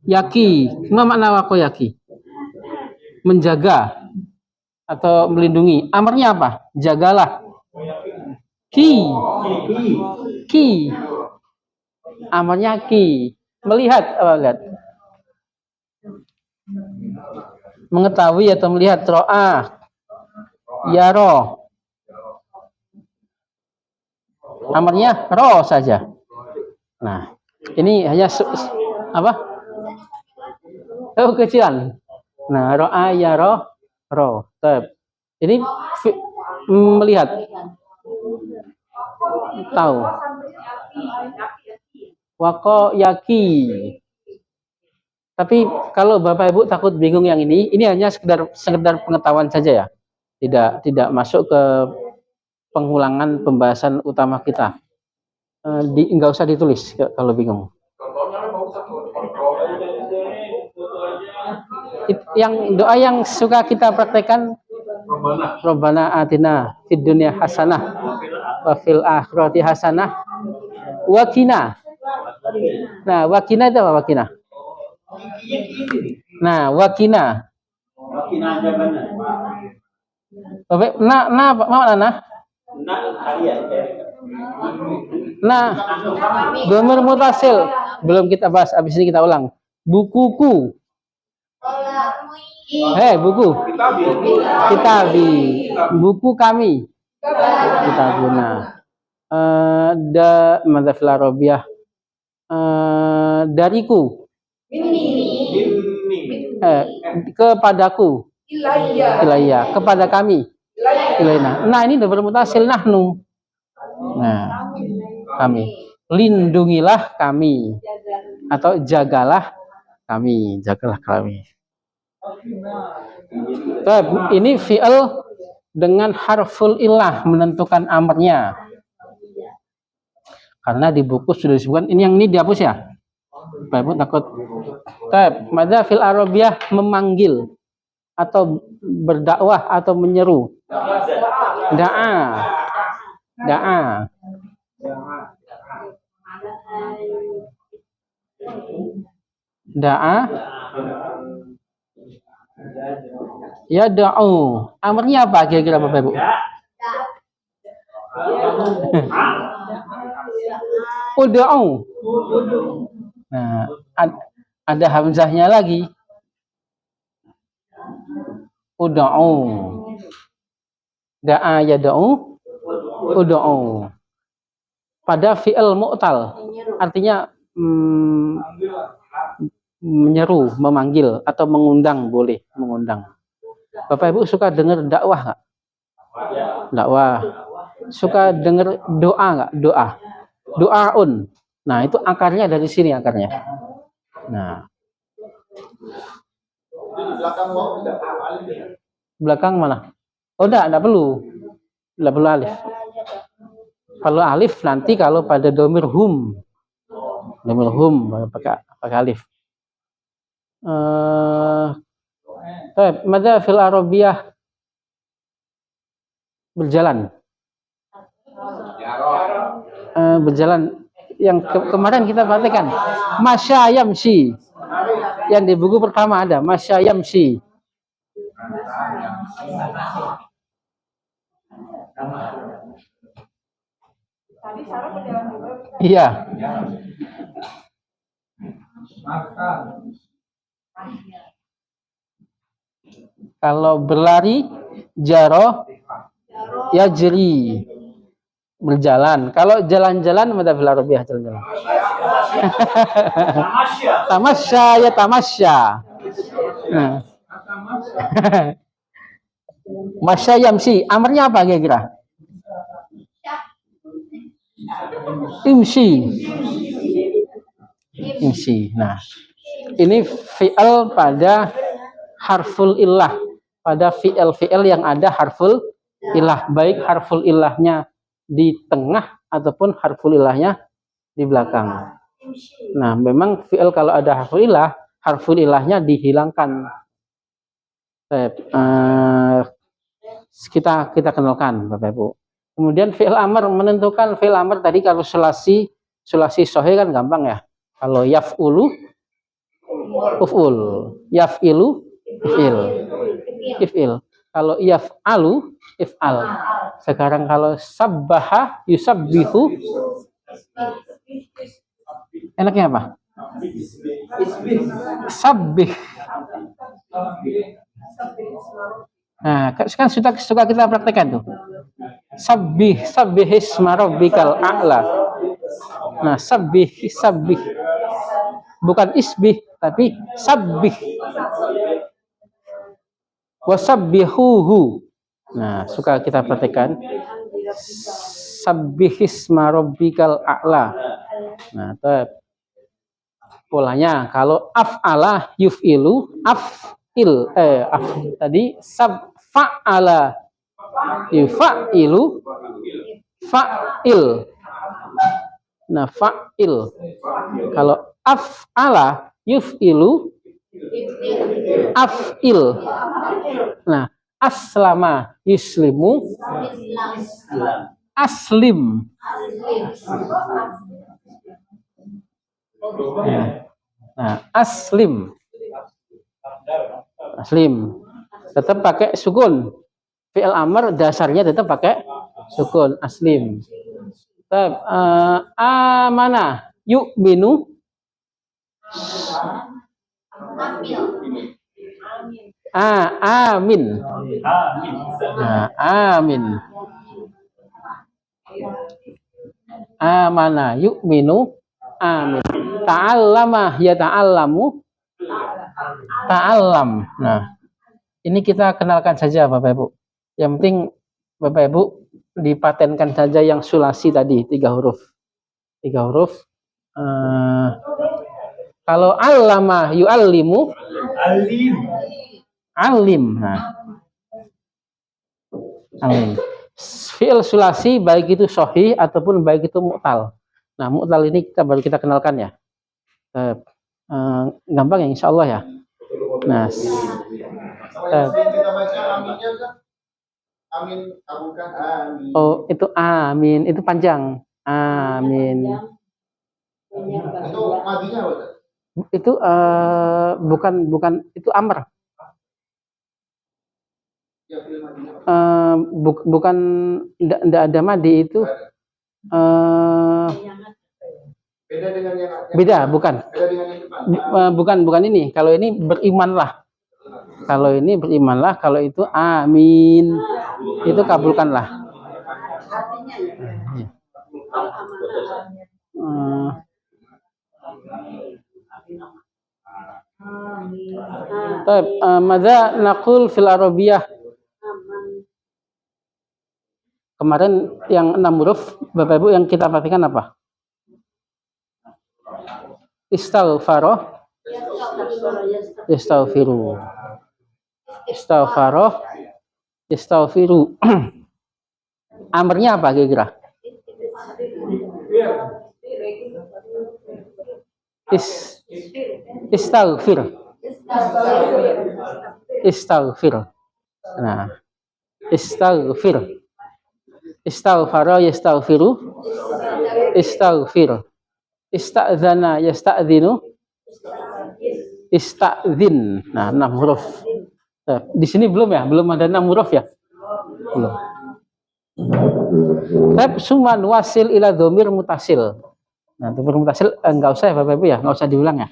yaki. Apa makna wako yaki? Menjaga atau melindungi. Amarnya apa? Jagalah. Ki. Amarnya ki. Melihat, lihat. Mengetahui atau melihat. Ro'a. Yaro. Amarnya ro saja. Nah, ini hanya apa? Kecilan. Nah, ro'a yaro ro. Ini melihat. Tahu. Wako yaki. Tapi kalau Bapak Ibu takut bingung yang ini hanya sekedar pengetahuan saja ya. Tidak masuk ke pengulangan pembahasan utama kita. Nggak usah ditulis kalau bingung. Yang doa yang suka kita praktekkan, Rabbana atina fid dunya hasanah wa fil akhirati hasanah wa qina. Nah, wa qina itu apa wa qina? Nah, wa qina. Bapak, apa makna? Nah, domir mutasil belum kita bahas, habis ini kita ulang. Bukuku. Buku. Kitabi. Buku kami. Kitabuna. Madzafil Arabiyah. Dariku. Kepadaku. Ilayya. Kepada kami. Ilayna. Nah, ini domir mutasil nahnu. Nah, kami. Lindungilah kami. Atau jagalah kami. Ini fi'il dengan harful ilah menentukan amarnya. Karena di buku sudah disebutkan ini dihapus ya. Bapak takut. Madza fil arabiyah memanggil atau berdakwah atau menyeru. Da'a. Ya da'u. Amarnya apa kira-kira Bapak Ibu? Ud'u. Nah, ada hamzahnya lagi. Ud'u. Da'a ya da'u. Ud'u. Pada fi'il mu'tal. Artinya menyeru, memanggil atau mengundang, boleh mengundang. Bapak Ibu suka dengar dakwah nggak? Dakwah. Suka dengar doa nggak? Doaun. Nah, itu akarnya dari sini akarnya. Nah. Belakang mana? Oh, enggak perlu. Enggak perlu alif. Kalau alif nanti kalau pada domir hum. Domir hum pakai alif. Madza fil arabiyah berjalan. Berjalan yang kemarin kita praktekkan masya yamshi. Yang di buku pertama ada masya yamshi. Iya. Kalau berlari, jaro, yajri, berjalan. Kalau jalan-jalan, mada fil Arabiyah jalan-jalan. Tamasya ya tamasya. Nah. Masya yamsi, amarnya apa kira-kira? Imsi. Imsi. Nah, ini fi'il pada harful illah, pada fi'il yang ada harful illah, baik harful illahnya di tengah ataupun harful illahnya di belakang. Nah, memang fi'il kalau ada harful illahnya dihilangkan. Kita kenalkan Bapak Ibu. Kemudian fi'il amr, menentukan fi'il amr tadi kalau sulasi sahih kan gampang ya. Kalau yaf'ulu uf'ul, yaf'ilu if'il. Kalau yaf'alu if'al. Sekarang kalau sabbaha yusabbihu, enaknya apa? Sabbih. Nah, kan suka kita praktekkan tuh. Sabbih isma rabbikal a'la. Nah, sabbih. Bukan isbih, tapi sabbih. Wasabbihuhu. Nah, suka kita praktekkan. Sabbih isma rabbikal a'la. Nah, polanya kalau af'ala yuf'ilu, tadi fa'ala yufa'ilu, fa'il. Nah, fa'il. Kalau af'ala yuf'ilu, af'il. Nah, aslama yuslimu, aslim. Nah, aslim. Tetap pakai sukun. Fi'il amr dasarnya tetap pakai sukun, aslim. Amana yu'minu, amin. Nah, amin. Amana yu'minu, amin. Ta'allama ya ta'allamu, ta'allam. Nah, ini kita kenalkan saja Bapak Ibu. Yang penting Bapak Ibu dipatenkan saja yang sulasi tadi, 3 huruf. Kalau allama yu'allimu, alim. Nah, alim. Fi'il sulasi baik itu sahih ataupun baik itu mu'tal. Nah, mu'tal ini baru kita kenalkan ya. Gampang ya insya Allah ya. Nah, amin, amin. Oh, itu amin, itu panjang. Amin. Itu madinya apa? Itu bukan itu amr. Bukan, tidak ada madi itu. Beda dengan yang beda, bukan. Beda dengan yang bukan ini. Kalau ini berimanlah. Kalau ini berimanlah, kalau itu amin. Itu kabulkanlah. Madza naqul fil Arabiyah. Kemarin yang 6 huruf Bapak Ibu yang kita perhatikan apa? Istaghfara, yastaghfiru. Istaghfara, yastaghfiru. Amarnya apa kira-kira? Istaghfir. Nah, istaghfir. Istaghfara yastaghfiru. Istaghfir. Ista'dzana yasta'dzinu. Ista'dzin. Nah, 6 huruf. Di sini belum ya? Belum ada 6 huruf ya? Belum. Tab suman wasil ila dhamir mutasil. Nah, dhamir mutasil enggak usah ya Bapak Ibu ya, enggak usah diulang ya.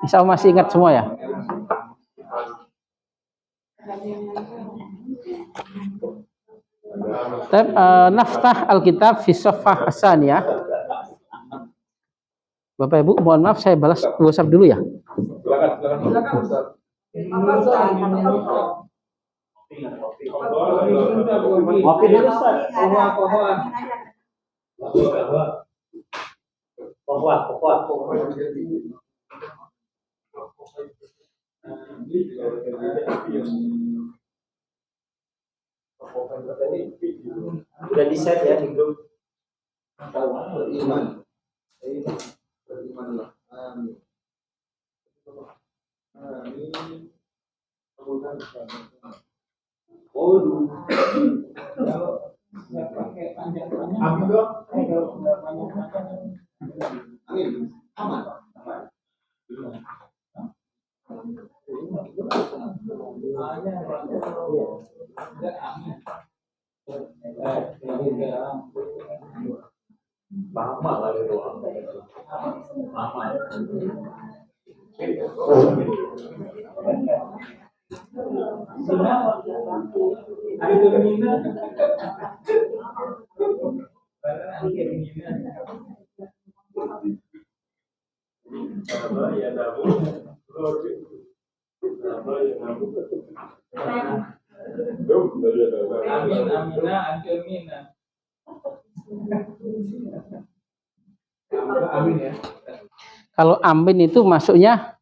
Insya Allah masih ingat semua ya. Naftah Alkitab fi Shaffah Asaniyah. Bapak Ibu, mohon maaf saya balas WhatsApp dulu ya. Oke dulu Ustaz. Udah di set ya di grup. Beriman. Berimanlah. Amin. Amin. Amin. Aman. Amin ya. Kalau amin itu masuknya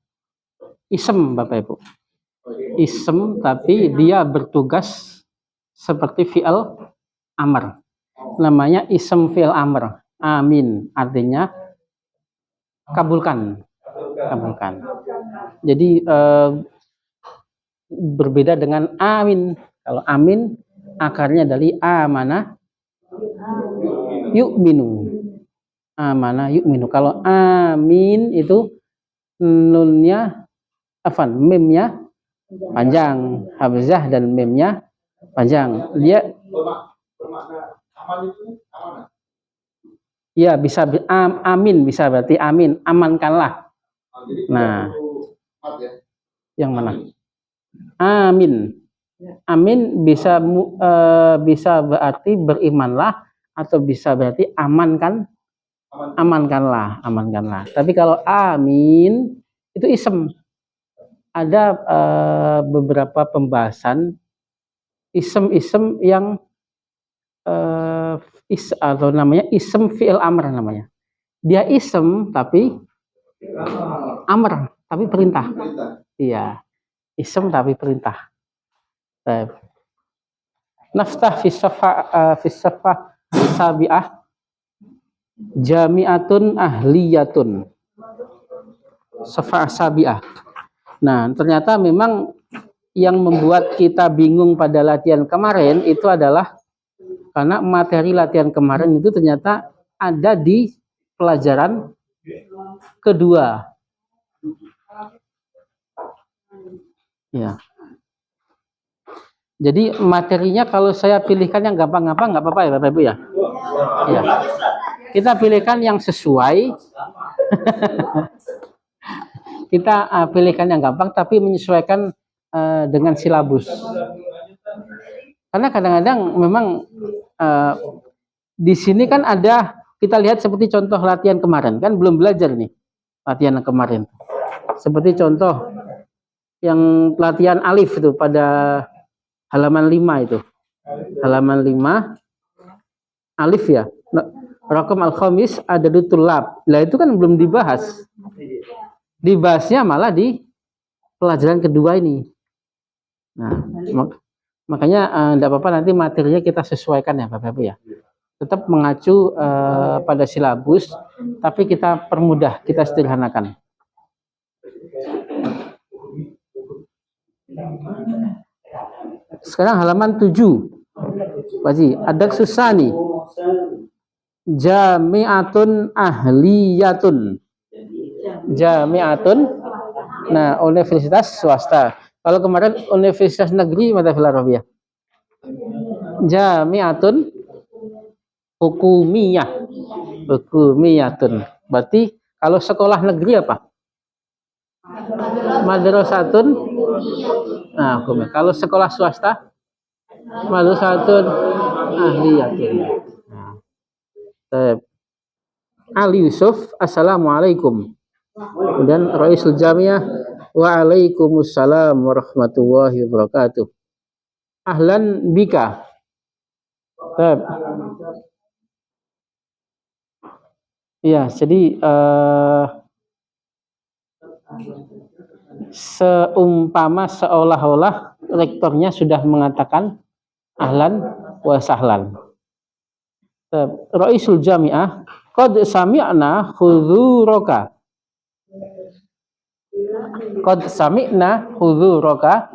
isem, Bapak Ibu. Isem tapi dia bertugas seperti fi'il amr. Namanya isem fi'il amr. Amin artinya kabulkan. Kabulkan. Jadi berbeda dengan amin. Kalau amin akarnya dari amana yu'minu. Amana yu'minu. Kalau amin itu nunnya memnya panjang, hamzah dan memnya panjang. Dia ya bisa amin, bisa berarti amin, amankanlah. Nah, yang mana? Amin. Amin bisa bisa berarti berimanlah atau bisa berarti amankanlah. Tapi kalau amin itu isem. Ada beberapa pembahasan isem yang atau namanya isem fi'il amr namanya. Dia isem tapi amr, tapi perintah. Iya. Isem tapi perintah. Naftah fi Shaffah sabi'ah jami'atun ahliyatun. Shaffah sabi'ah. Nah, ternyata memang yang membuat kita bingung pada latihan kemarin itu adalah karena materi latihan kemarin itu ternyata ada di pelajaran kedua. Ya. Jadi materinya kalau saya pilihkan yang gampang-gampang nggak apa-apa ya Bapak Ibu ya. Ya. Kita pilihkan yang sesuai. Kita pilihkan yang gampang tapi menyesuaikan dengan silabus. Karena kadang-kadang memang di sini kan ada, kita lihat seperti contoh latihan kemarin, kan belum belajar nih latihan kemarin. Seperti contoh yang latihan alif itu pada halaman 5 itu. Halaman 5 alif ya. Raqam al-khamis adadutul lab. Lah itu kan belum dibahas. Dibahasnya malah di pelajaran kedua ini. Nah, makanya tidak apa-apa nanti materinya kita sesuaikan ya Bapak Ibu ya. Tetap mengacu pada silabus, tapi kita permudah, kita sederhanakan. Sekarang halaman 7. Wajib, ada susani. Jami'atun ahliyatun. Jami'atun, nah universitas swasta. Kalau kemarin universitas negeri mata filarofiyah. Jami'atun hukumiyah. Hukumiyatun. Berarti kalau sekolah negeri apa? Madrasatun Nah, hukumnya. Kalau sekolah swasta, madrasatun ahliyatun. Nah, baik. Ali Yusuf, Assalamualaikum. Dan Raisul Jamiah, Waalaikumsalam warahmatullahi wabarakatuh. Ahlan bika. Baik. Ya, jadi seumpama seolah-olah rektornya sudah mengatakan ahlan wa sahlan. Raisul Jami'ah, qad sami'na hudzuroka. Qad sami'na hudzuroka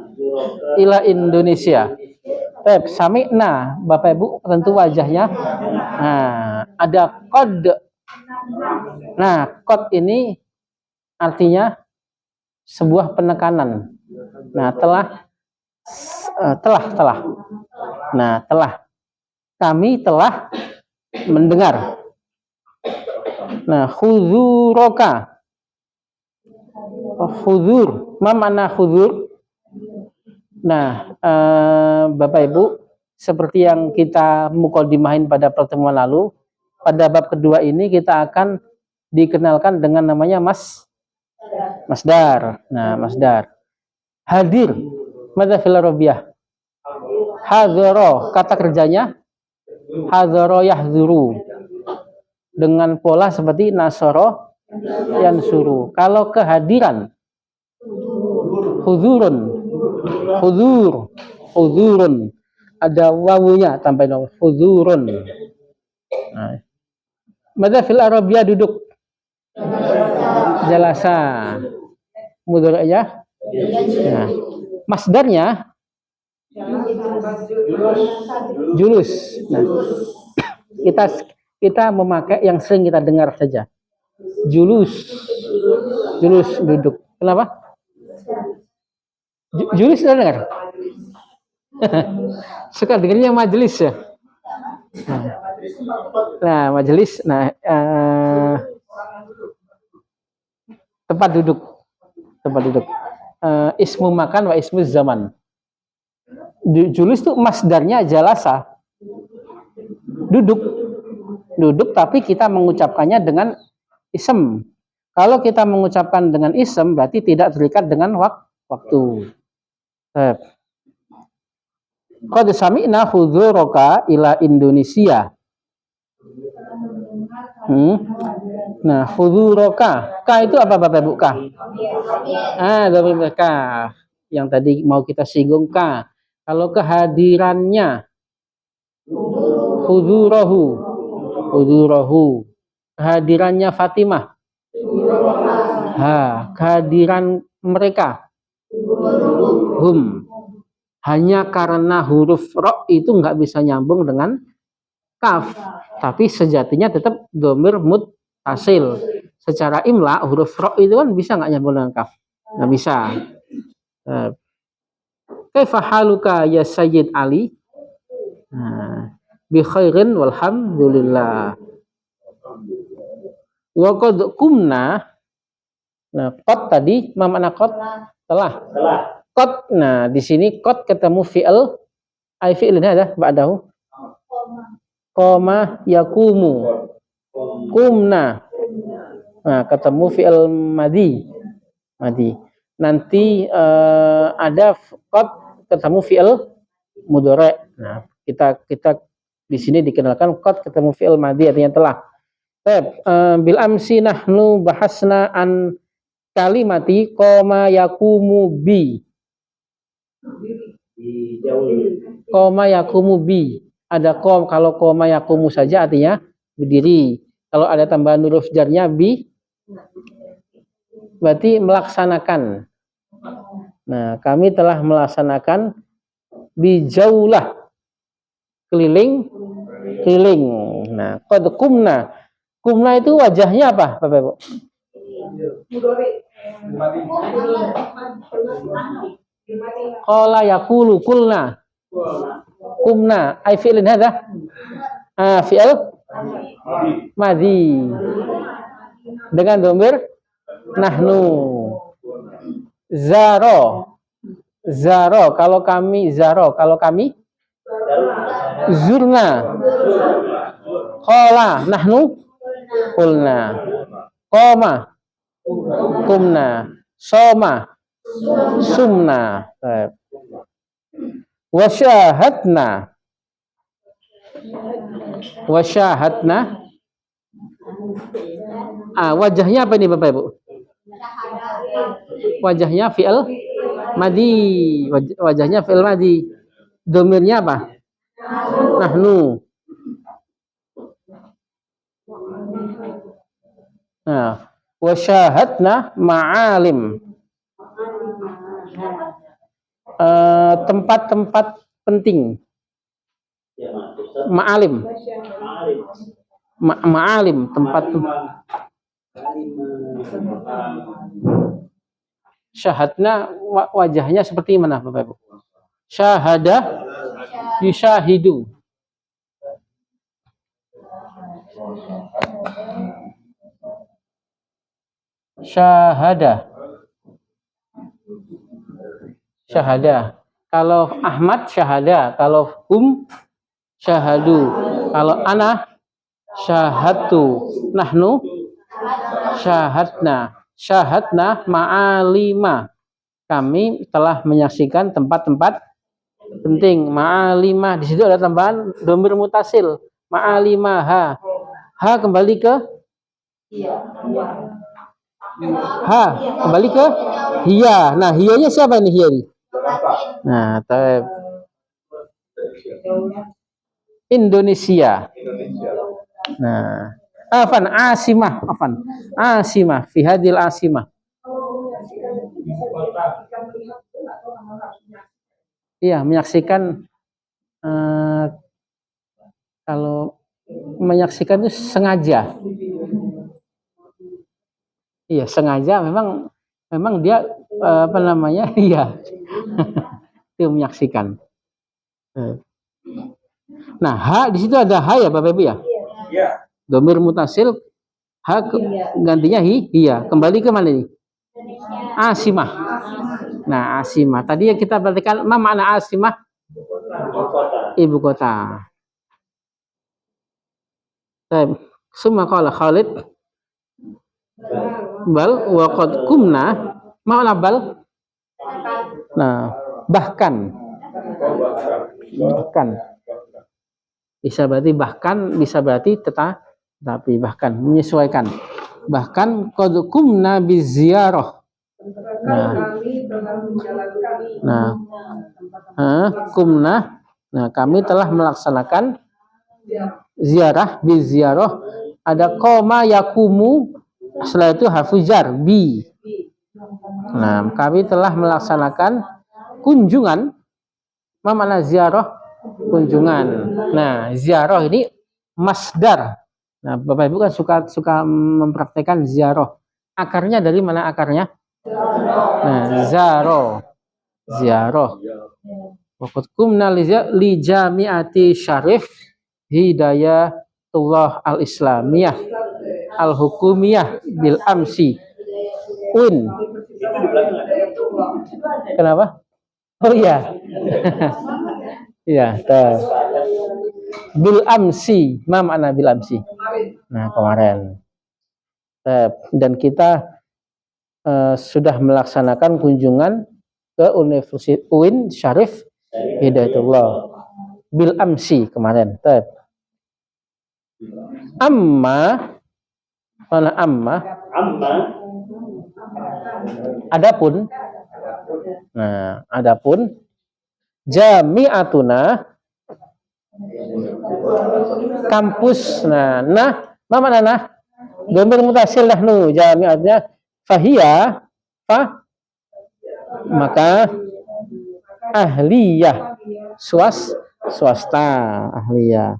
ila Indonesia. Sami'na, Bapak Ibu tentu wajahnya. Nah, ada qad. Nah, qad ini artinya sebuah penekanan. Nah, telah. Nah, telah. Kami telah mendengar. Nah, hudzuroka. Hudzur. Ma makna hudzur? Nah, Bapak Ibu, seperti yang kita mukodimahin pada pertemuan lalu, pada bab kedua ini kita akan dikenalkan dengan namanya masdar. Nah, masdar. Hadir. Madza fil arabiyah? Hadzara, kata kerjanya hadzara yahdzuru. Dengan pola seperti nasara yansuru. Kalau kehadiran hudzurun. Hudzurun. Ada wawunya sampai dong. Hudzurun. Nah. Madza fil arabiyah duduk. Jalasa. Mudhari ya. Nah, masdarnya julus. Nah, kita memakai yang sering kita dengar saja. Julus duduk. Kenapa? Julus sudah dengar? Suka dengarnya majelis ya. Nah, majelis. Nah, tempat duduk. Ismu makan wa ismu zaman. Julus itu masdarnya jalasa. Duduk tapi kita mengucapkannya dengan ism. Kalau kita mengucapkan dengan ism berarti tidak terikat dengan waktu. Qad sami'na hudzuroka ila Indonesia. Nah, hudzuroka. Ka itu apa Bapak Ibu? Ka. Dhamir ka. Yang tadi mau kita singgung ka. Kalau kehadirannya hudzurohu. Kehadirannya Fatimah. Kehadiran mereka. Hum. Hanya karena huruf ro itu nggak bisa nyambung dengan kaf, tapi sejatinya tetap dhamir muttasil. Secara imla huruf ro itu kan bisa nggak nyambung dengan kaf, nggak bisa. Kaifa haluka ya Sayyid Ali? Bi khairin walhamdulillah. Wa qad kumna. Nah, qad tadi mana qad? Telah. Qad. Nah, di sini qad ketemu fi'il. Ai fi'ilnya ada ba'dahu. Qoma yakumu. Kumna. Nah, ketemu fi'il madhi. Nanti ada qad ketemu fi'il mudhari'. Nah, kita di sini dikenalkan qad ketemu fi'il madhi artinya telah. Bil amsi nahnu bahasna an kalimati qoma yakumu bi. Qoma yakumu bi. Ada qom, kalau qoma yakumu saja artinya berdiri. Kalau ada tambahan huruf jarnya bi berarti melaksanakan. Nah, kami telah melaksanakan bijaulah keliling. Nah, qad kumna. Kumna itu wajahnya apa, Bapak Ibu? Qala yaqulu kulna. Kumna ai fi'lin hadha? Fi'il madhi. Dengan dhamir nahnu. Zaro. Zaro, kalau kami zaro, kalau kami zurna. Qala, nahnu qulna. Qoma, kumna. Soma, sumna. Wasyahadna. Wasyahadna. Wajahnya apa ini Bapak Ibu? Wajahnya fi'il madi. Wajahnya fi'il madi. Domirnya apa? Nahnu. Nah, wasyahadna ma'alim. Tempat-tempat penting. Ma'alim. Ma'alim, tempat syahadna wajahnya seperti mana Bapak Ibu? Syahada yushahidu. Syahada. Syahada. Kalau Ahmad syahada, kalau syahadu, kalau ana syahadtu, nahnu syahadna. Syahadna ma'alima. Kami telah menyaksikan tempat-tempat penting. Ma'alima, di situ ada tambahan dhamir mutasil. Ma'alima ha. Ha kembali ke ha kembali ke hiya. Nah, hiyanya siapa ini hiya? Nah, Indonesia. Nah, asimah fi hadil asimah. Iya, menyaksikan kalau menyaksikan itu sengaja. Iya, sengaja memang dia apa namanya? Iya. Itu menyaksikan. Nah, ha di situ ada ha ya Bapak Ibu ya? Iya. Dhamir mutasil ha gantinya hiya. Kembali ke mana ini? Asimah. Nah, asimah. Tadi yang kita perhatikan ma makna asimah? Ibu kota. Baik. Summa qala Khalid bal wa qad kumna makna bal. Nah, bahkan bisa berarti bahkan, bisa berarti tetapi bahkan menyesuaikan. Bahkan qad kumna biziarah. Kumna. Nah, kami telah melaksanakan ziarah biziarah. Ada koma yakumu, setelah itu hafujar bi. Nah, kami telah melaksanakan kunjungan. Mana ziarah? Kunjungan. Nah, ziarah ini masdar. Nah, Bapak Ibu kan suka mempraktekkan ziarah. Akarnya dari mana akarnya? Nah, ziarah. Waqad kumna li jami'ati syarif Hidayatullah al-Islamiyah al-Hukumiyah bil amsi. Kenapa? Oh iya. Iya, bil amsi. Ma makna bil amsi? Nah, kemarin. Dan kita sudah melaksanakan kunjungan ke Universitas UIN Syarif Hidayatullah bil amsi kemarin. Amma adapun jami'atuna kampus. Nah mana nah dhamir mutasil nahnu, jami'atnya fahiya maka ahliyah swasta ahliyah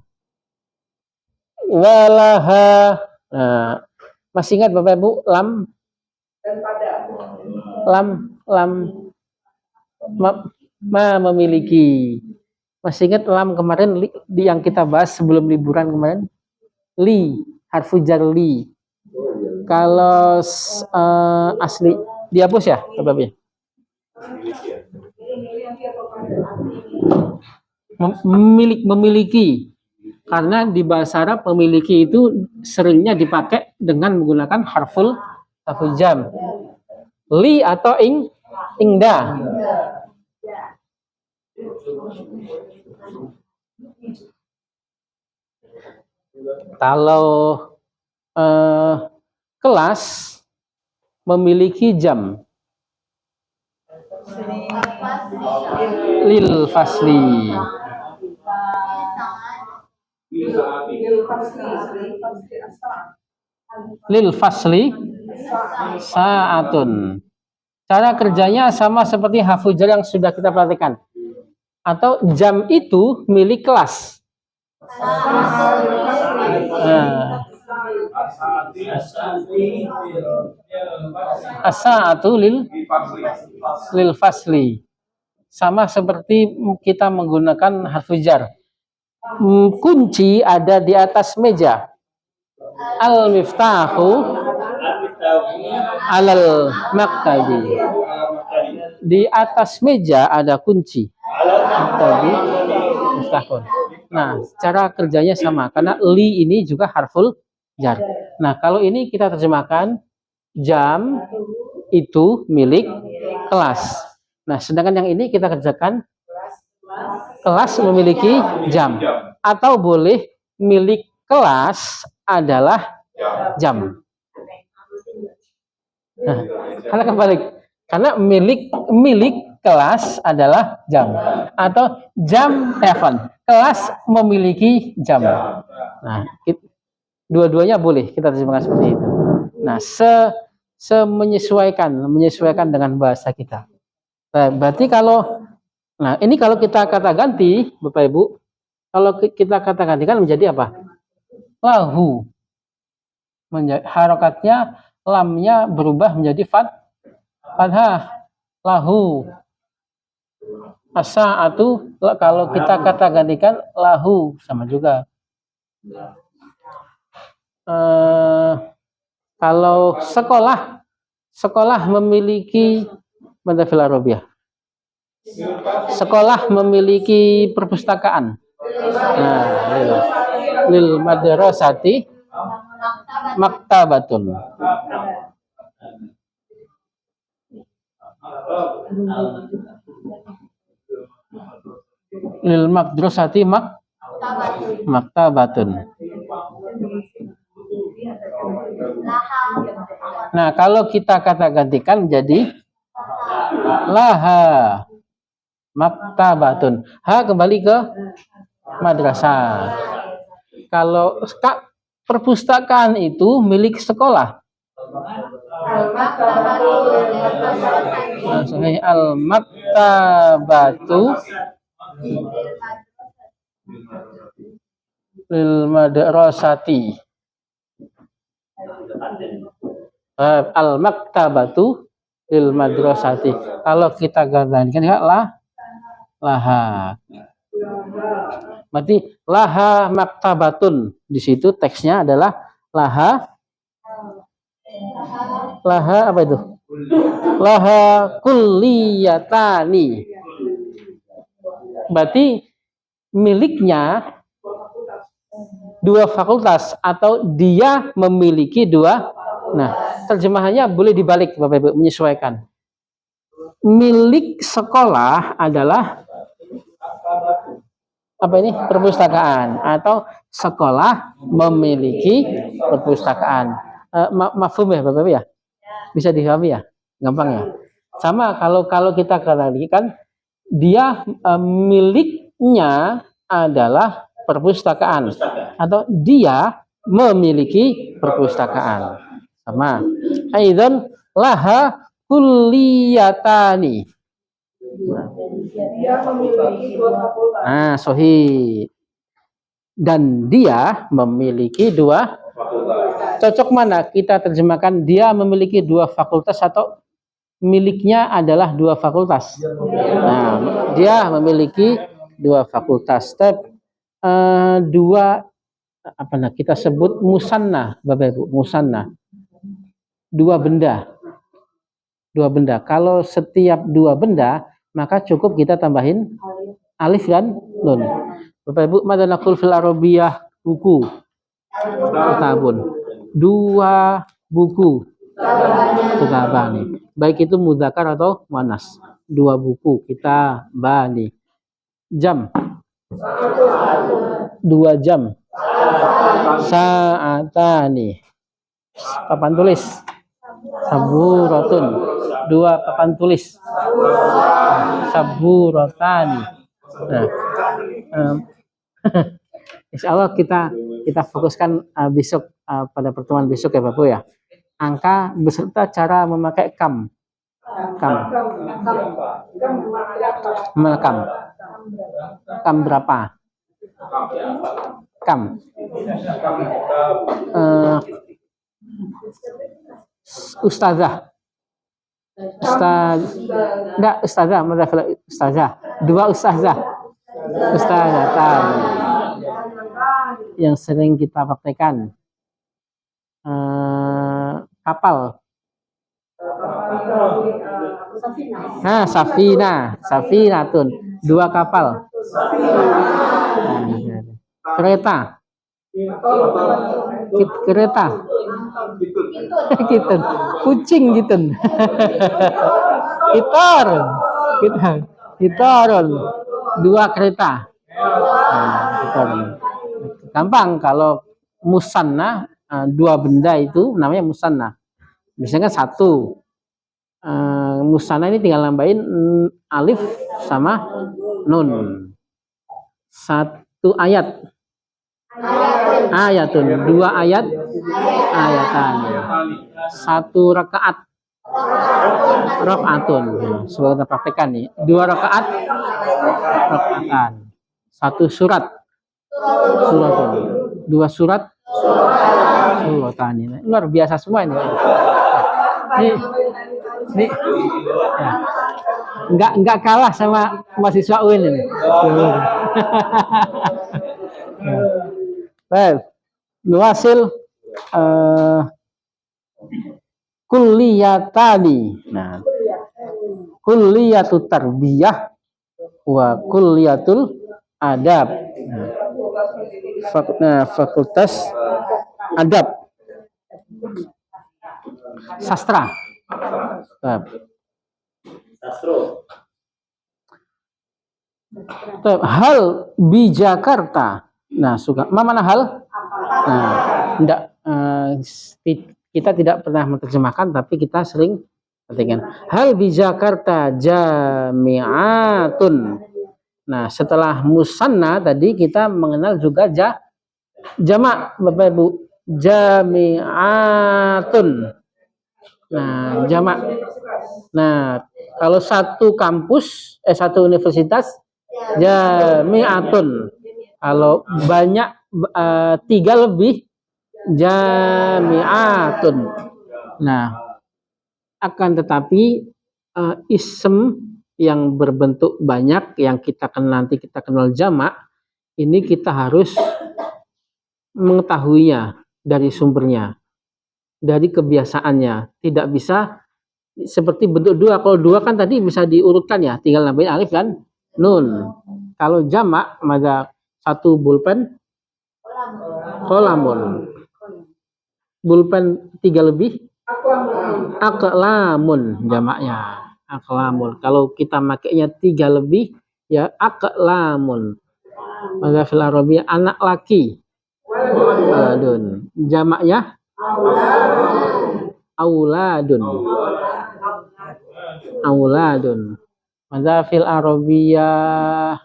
walaha. Nah, masih ingat Bapak Ibu lam memiliki. Masih ingat lam kemarin yang kita bahas sebelum liburan kemarin? Li, harfu jar li. Kalau asli dihapus ya Bapak Ibu? memiliki. Karena di bahasa Arab memiliki itu seringnya dipakai dengan menggunakan harful jam. Li atau ingda. Kalau kelas memiliki jam. Lil fasli. Lil fasli sa'atun. Cara kerjanya sama seperti hafujar yang sudah kita perhatikan. Atau jam itu milik kelas. As-sa'atu lil fasli. Sama seperti kita menggunakan harfujar. Kunci ada di atas meja. Al-miftahu alal maktabi. Di atas meja ada kunci. Nah, cara kerjanya sama karena li ini juga harful jar. Nah, kalau ini kita terjemahkan jam itu milik kelas. Nah, sedangkan yang ini kita kerjakan kelas memiliki jam, atau boleh milik kelas adalah jam. Nah, karena kebalik, karena milik kelas adalah jam, atau jam telepon kelas memiliki jam. Nah, dua-duanya boleh kita terjemahkan seperti itu. Nah, menyesuaikan dengan bahasa kita. Nah, berarti nah ini kalau kita kata ganti, Bapak Ibu, kalau kita kata gantikan menjadi apa? Lahu. Harokatnya lamnya berubah menjadi fathah. Lahu. As-sa'atu kalau kita kata gantikan lahu sama juga. Kalau sekolah memiliki madafil arabiyah. Sekolah memiliki perpustakaan. Nah, lil madrasati maktabatun. Lil madrasati maktabatun. Nah, kalau kita kata gantikan menjadi laha maktabatun. Ha kembali ke madrasah. Kalau perpustakaan itu milik sekolah. Al-maktabatu lil madrasati. Al-maktabatu lil madrasati. Kalau kita gantikan laha. Berarti laha maktabatun. Di situ teksnya adalah laha apa itu? Laha kulliyatani. Berarti miliknya dua fakultas atau dia memiliki dua. Nah, terjemahannya boleh dibalik Bapak Ibu, menyesuaikan. Milik sekolah adalah apa ini? Perpustakaan, atau sekolah memiliki perpustakaan. Mafhum ya Bapak Ibu ya? Bisa dipahami ya? Gampang ya? Sama kalau kita katakan dia miliknya adalah perpustakaan, atau dia memiliki perpustakaan. Sama. Aidan laha kulliyatani. Nah, sahih. Dan dia memiliki dua. Cocok mana kita terjemahkan dia memiliki dua fakultas atau miliknya adalah dua fakultas? Nah, dia memiliki dua fakultas. Step dua apa nah kita sebut musanna, Bapak Ibu, musanna. Dua benda. Kalau setiap dua benda, maka cukup kita tambahin alif dan nun. Bapak Ibu, mada naqul fil arabiyah buku. Kitabun. 2 buku. Kitabani. Baik itu mudzakkar atau muannas. 2 buku kitabani. Jam. 2 jam. Sa'atani. Papan tulis. Saburatun. 2 papan tulis. Saburatani. Nah, insya Allah kita fokuskan besok pada pertemuan besok ya Bapak ya. Angka beserta cara memakai kam. Melekam. Kam berapa? Kam. Ustazah. Ustazah, ustazah. 2 ustazah. Ustazah yang sering kita praktekkan. Kapal. Nah, safinatun. 2 kapal. Kereta. Kereta. Kitun. Kucing kitun. Kitorun. 2 kereta. Gampang kalau musanna 2 benda itu namanya musanna. Misalnya 1. Musanna ini tinggal nambahin alif sama nun. 1 ayat. Ayatun. 2 ayat. Ayatan. 1 rakaat. Rakaatun. Sebagai kita praktekkan nih. 2 rakaat. Rakaatan. 1 surat. Suratun. 2 surat. Suratan. Luar biasa semua ini. Ini ya. Enggak kalah sama mahasiswa UIN ini. Baik. Nuasil kulliyatani. Nah, kulliyatut tarbiyah wa kulliyatul adab. Fakultas adab. Sastra. Hal di Jakarta. Nah, suka. Mana hal? Nah, enggak, kita tidak pernah menerjemahkan, tapi kita sering perhatikan. Hal di Jakarta jami'atun. Nah, setelah musanna tadi kita mengenal juga jamak, Bapak Ibu. Jami'atun. Nah, jamak. Nah, kalau satu kampus, satu universitas, jami'atun. Kalau banyak 3 lebih, jami'atun. Nah, akan tetapi ism yang berbentuk banyak yang nanti kita kenal jamak, ini kita harus mengetahuinya dari sumbernya, dari kebiasaannya. Tidak bisa seperti bentuk 2. Kalau 2 kan tadi bisa diurutkan ya, tinggal nambahin alif dan nun. Kalau jamak ada 1 pulpen, kolamun. Pulpen 3 lebih, aqlamun jamaknya. Aqlamun. Kalau kita makainya 3 lebih, ya aqlamun. Maka fil arabiyah anak laki. Auladun. Jamaknya auladun. Auladun. Maka fil arabiyah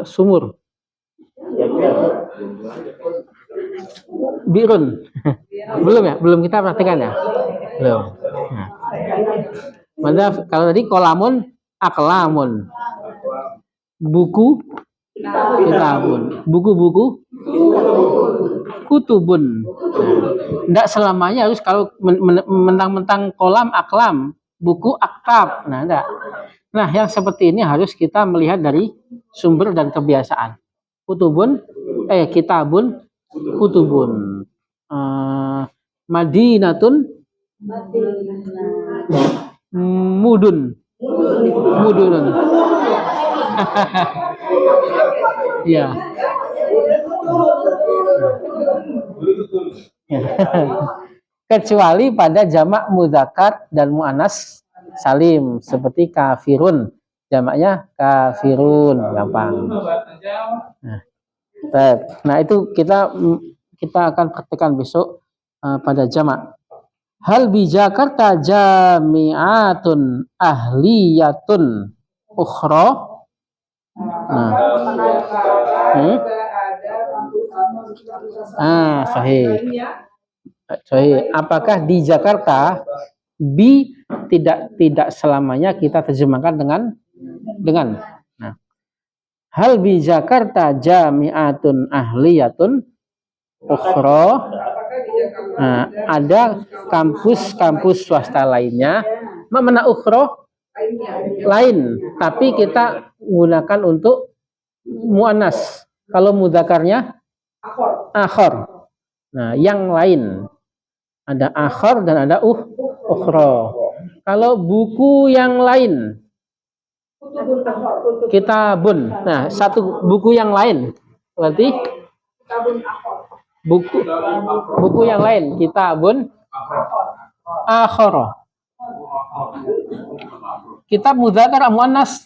sumur. Birun. Belum ya? Belum kita praktekkan ya? Belum. Nah. Kalau tadi kolamun, aklamun. Buku, kitabun. Buku-buku, kutubun. Tidak selamanya harus kalau mentang-mentang kolam, aklam. Buku, aktab. Nah, enggak. Nah, yang seperti ini harus kita melihat dari sumber dan kebiasaan. Kutubun, kitabun, kutubun. Madinatun, mudun, mudunun. Iya. Kecuali pada jamak mudzakkar dan muannas salim seperti kafirun, jamaknya kafirun, gampang. Nah, itu kita akan praktekkan besok pada jamak. Hal bi Jakarta jami'atun ahliyatun ukhra. Nah. Sahih. Sahih. Apakah di Jakarta bi tidak selamanya kita terjemahkan dengan. Nah. Hal bi Jakarta jami'atun ahliyatun ukhra. Nah, ada kampus-kampus swasta lainnya. Mana ukhra? Lain, tapi kita gunakan untuk muannas. Kalau mudzakarnya akhor. Nah, yang lain. Ada akhor dan ada ukhra. Kalau buku yang lain, kitabun. Nah, satu buku yang lain. Berarti buku yang lain, kitabun akhor. Kitab mudzakkar muannas.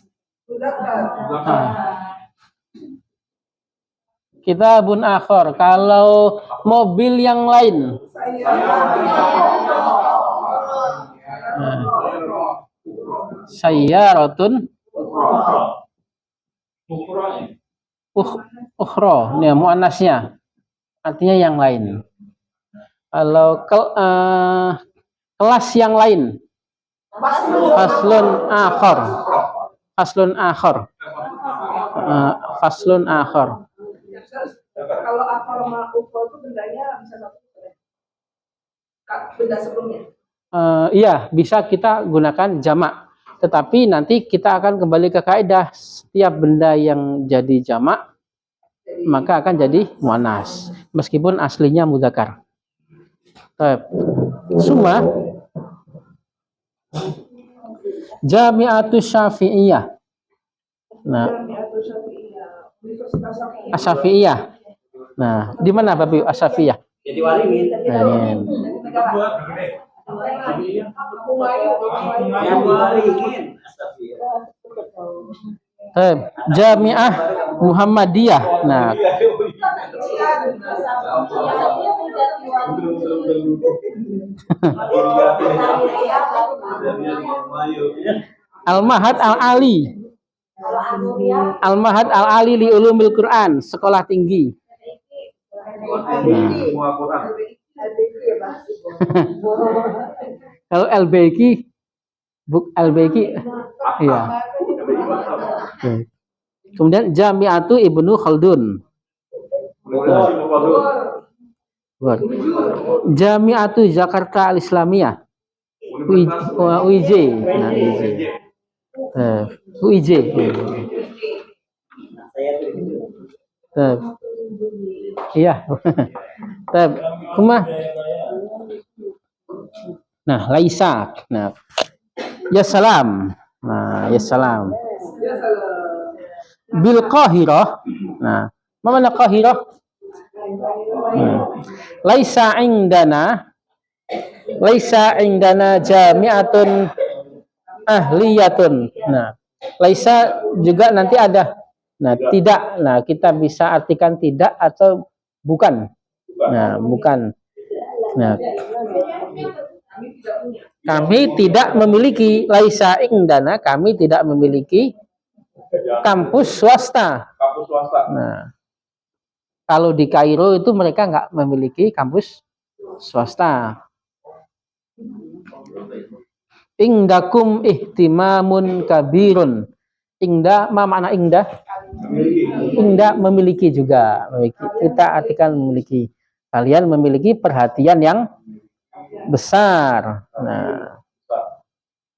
Kitabun akhor. Kalau mobil yang lain. Sayyaratun ukhra. Nih muannasnya. Artinya yang lain. Kalau kelas yang lain. Faslun akhor. Faslun akhor. Faslun akhor. Kalau akhor sama ukhra itu bendanya bisa satu. Benda sebelumnya. Iya, bisa kita gunakan jamak. Tetapi nanti kita akan kembali ke kaidah, setiap benda yang jadi jamak maka akan jadi muannas meskipun aslinya mudzakkar. Summa Jami'atus Syafi'iyah. Nah, Asy-Syafi'iyah. Nah, di mana Bapak Asy-Syafi'iyah? Jadi Waringin. Jami'ah Muhammadiyah. Nah, Al-Mahad Al-Ali. Al-Mahad Al-Ali li Ulumil Quran, sekolah tinggi. Kalau LBQ, iya. Kemudian Jami'atu Ibnu Khaldun. Jami'atu Jakarta Al-Islamiyah. UIJ. Nah, UIJ. Iya. Nah, Laisa. Nah, ya salam. Nah, ya salam. Bil Qahirah. Nah, mana Qahirah? Laisa indana jami'atun ahliyatun. Nah, laisa juga nanti ada. Nah, tidak. Nah, kita bisa artikan tidak atau bukan. Nah, bukan. Nah, kami tidak memiliki laisa indana, kami tidak memiliki kampus swasta. Nah, kalau di Kairo itu mereka nggak memiliki kampus swasta. Ingdakum ihtimamun kabirun. Ingda, ma makna ingda? Ingda memiliki juga. Kita artikan memiliki. Kalian memiliki perhatian yang besar. Nah,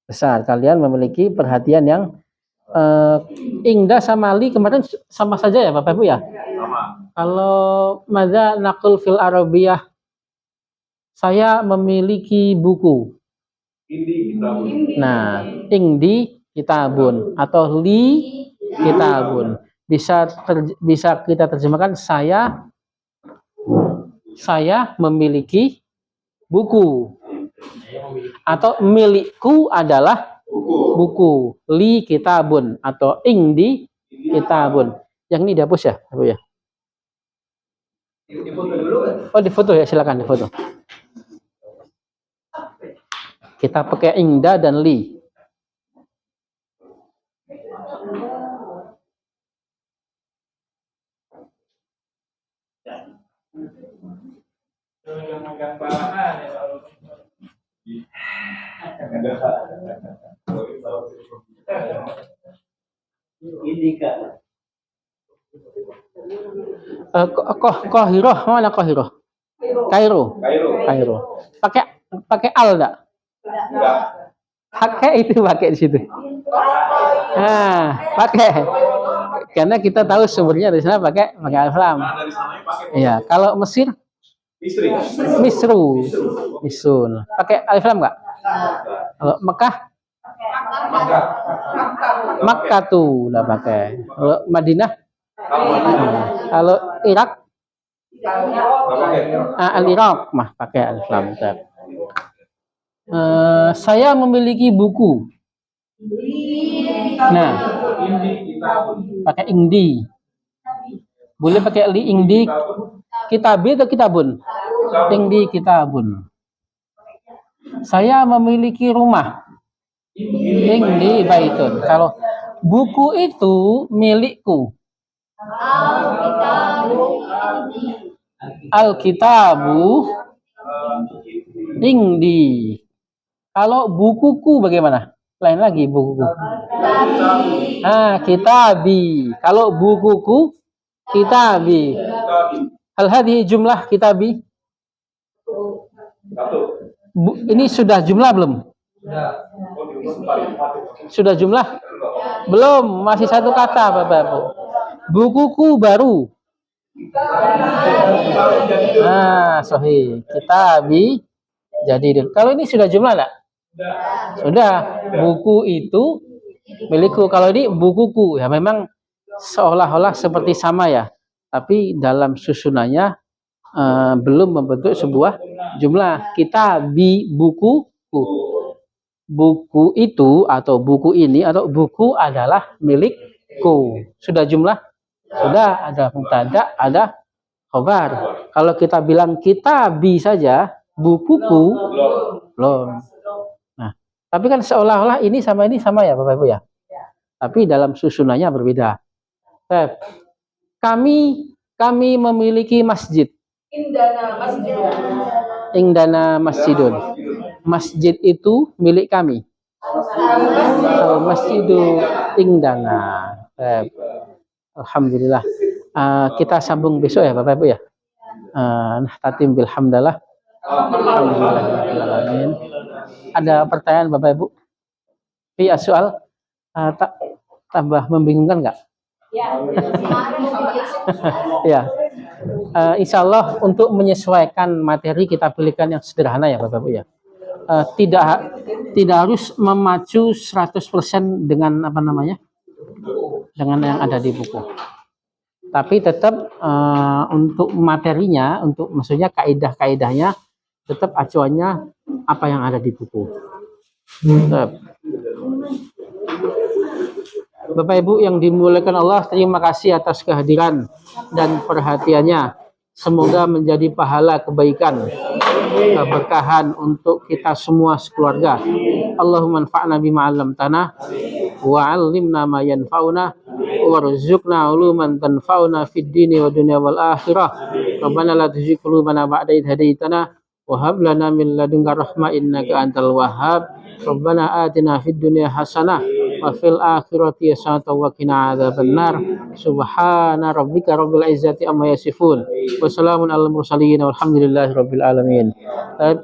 besar. Kalian memiliki perhatian yang ingda sama li kemarin sama saja ya Bapak Ibu ya? Kalau madza naqul fil arabiyah, saya memiliki buku. Nah, indi kitabun atau li kitabun. Bisa kita terjemahkan saya memiliki buku, atau milikku adalah buku. Li kitabun atau indi kitabun. Yang ini dihapus ya, Bu ya? Difoto dulu kan? Oh, difoto ya, silakan difoto. Kita pakai ingda dan li. Indika. Qahiroh, mana Qahiroh? Kairo. Pakai al enggak? Enggak. Pakai di situ. Nah, pakai. Karena kita tahu sumbernya dari sana pakai alif lam. Nah, dari sananya pakai Iya, kalau Mesir istri. Misun. Pakai alif lam enggak? Kalau Mekah Maka. Makkah tuh udah pakai. Kalau Madinah, kalau Irak, Al-Iraq mah pakai alif lam. Saya memiliki buku. Nah, pakai indi. Boleh pakai li indi kitabi atau kitabun? Indi kitabun. Saya memiliki rumah. Indi baitun. Kalau buku itu milikku. Al-kitabu indi. Kalau bukuku bagaimana? Lain lagi bukuku. Kitabi. Kalau bukuku kitabi. Hal hadhihi jumlah kitabi. Ini sudah jumlah belum? Sudah jumlah? Belum, masih satu kata Bapak-Ibu. Bukuku baru. Sahih. Kitabi jadi. Kalau ini sudah jumlah enggak? Sudah. Buku itu milikku. Kalau ini bukuku, ya memang seolah-olah seperti sama ya. Tapi dalam susunannya belum membentuk sebuah jumlah. Kitabi bukuku. Buku itu atau buku ini atau buku adalah milikku. Sudah jumlah? Sudah, ada mubtada, ada khabar. Kalau kita bilang kitabi saja, bukuku belum. Nah, tapi kan seolah-olah ini sama ya Bapak Ibu ya. Tapi dalam susunannya berbeda. Kami memiliki masjid. Indana masjidun. Masjid itu milik kami. Masjidu indana. Alhamdulillah. Kita sambung besok ya Bapak Ibu ya. Tatim bilhamdallah. Alhamdulillah. Ada pertanyaan Bapak Ibu? Soal tambah membingungkan nggak? Ya. Insya Allah untuk menyesuaikan materi kita pilihkan yang sederhana ya Bapak Ibu ya. Tidak harus memacu 100% dengan dengan yang ada di buku. Tapi tetap untuk materinya, untuk maksudnya kaidah-kaidahnya tetap acuannya apa yang ada di buku. Bapak Ibu yang dimuliakan Allah, terima kasih atas kehadiran dan perhatiannya. Semoga menjadi pahala kebaikan, keberkahan untuk kita semua sekeluarga. Allahumma anfa'na bima 'allamtana wa 'allimna ma yanfa'una warzuqna 'uluman tanfa'una fid dini wa dunya wal akhirah. Rabbana la tuzigh qulubana ba'da idh hadaitana wa hab lana min ladunka rahmah innaka antal wahhab. Rabbana atina fid dunya hasanah wa fil akhirati hasanah wa qina adzabannar. Subhana rabbika rabbil izzati amma yasifun wa salamun alal mursalin walhamdulillahi rabbil alamin.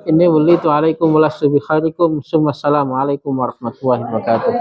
Inni walitu alaikum wa lasubi khairikum. Assalamualaikum warahmatullahi wabarakatuh.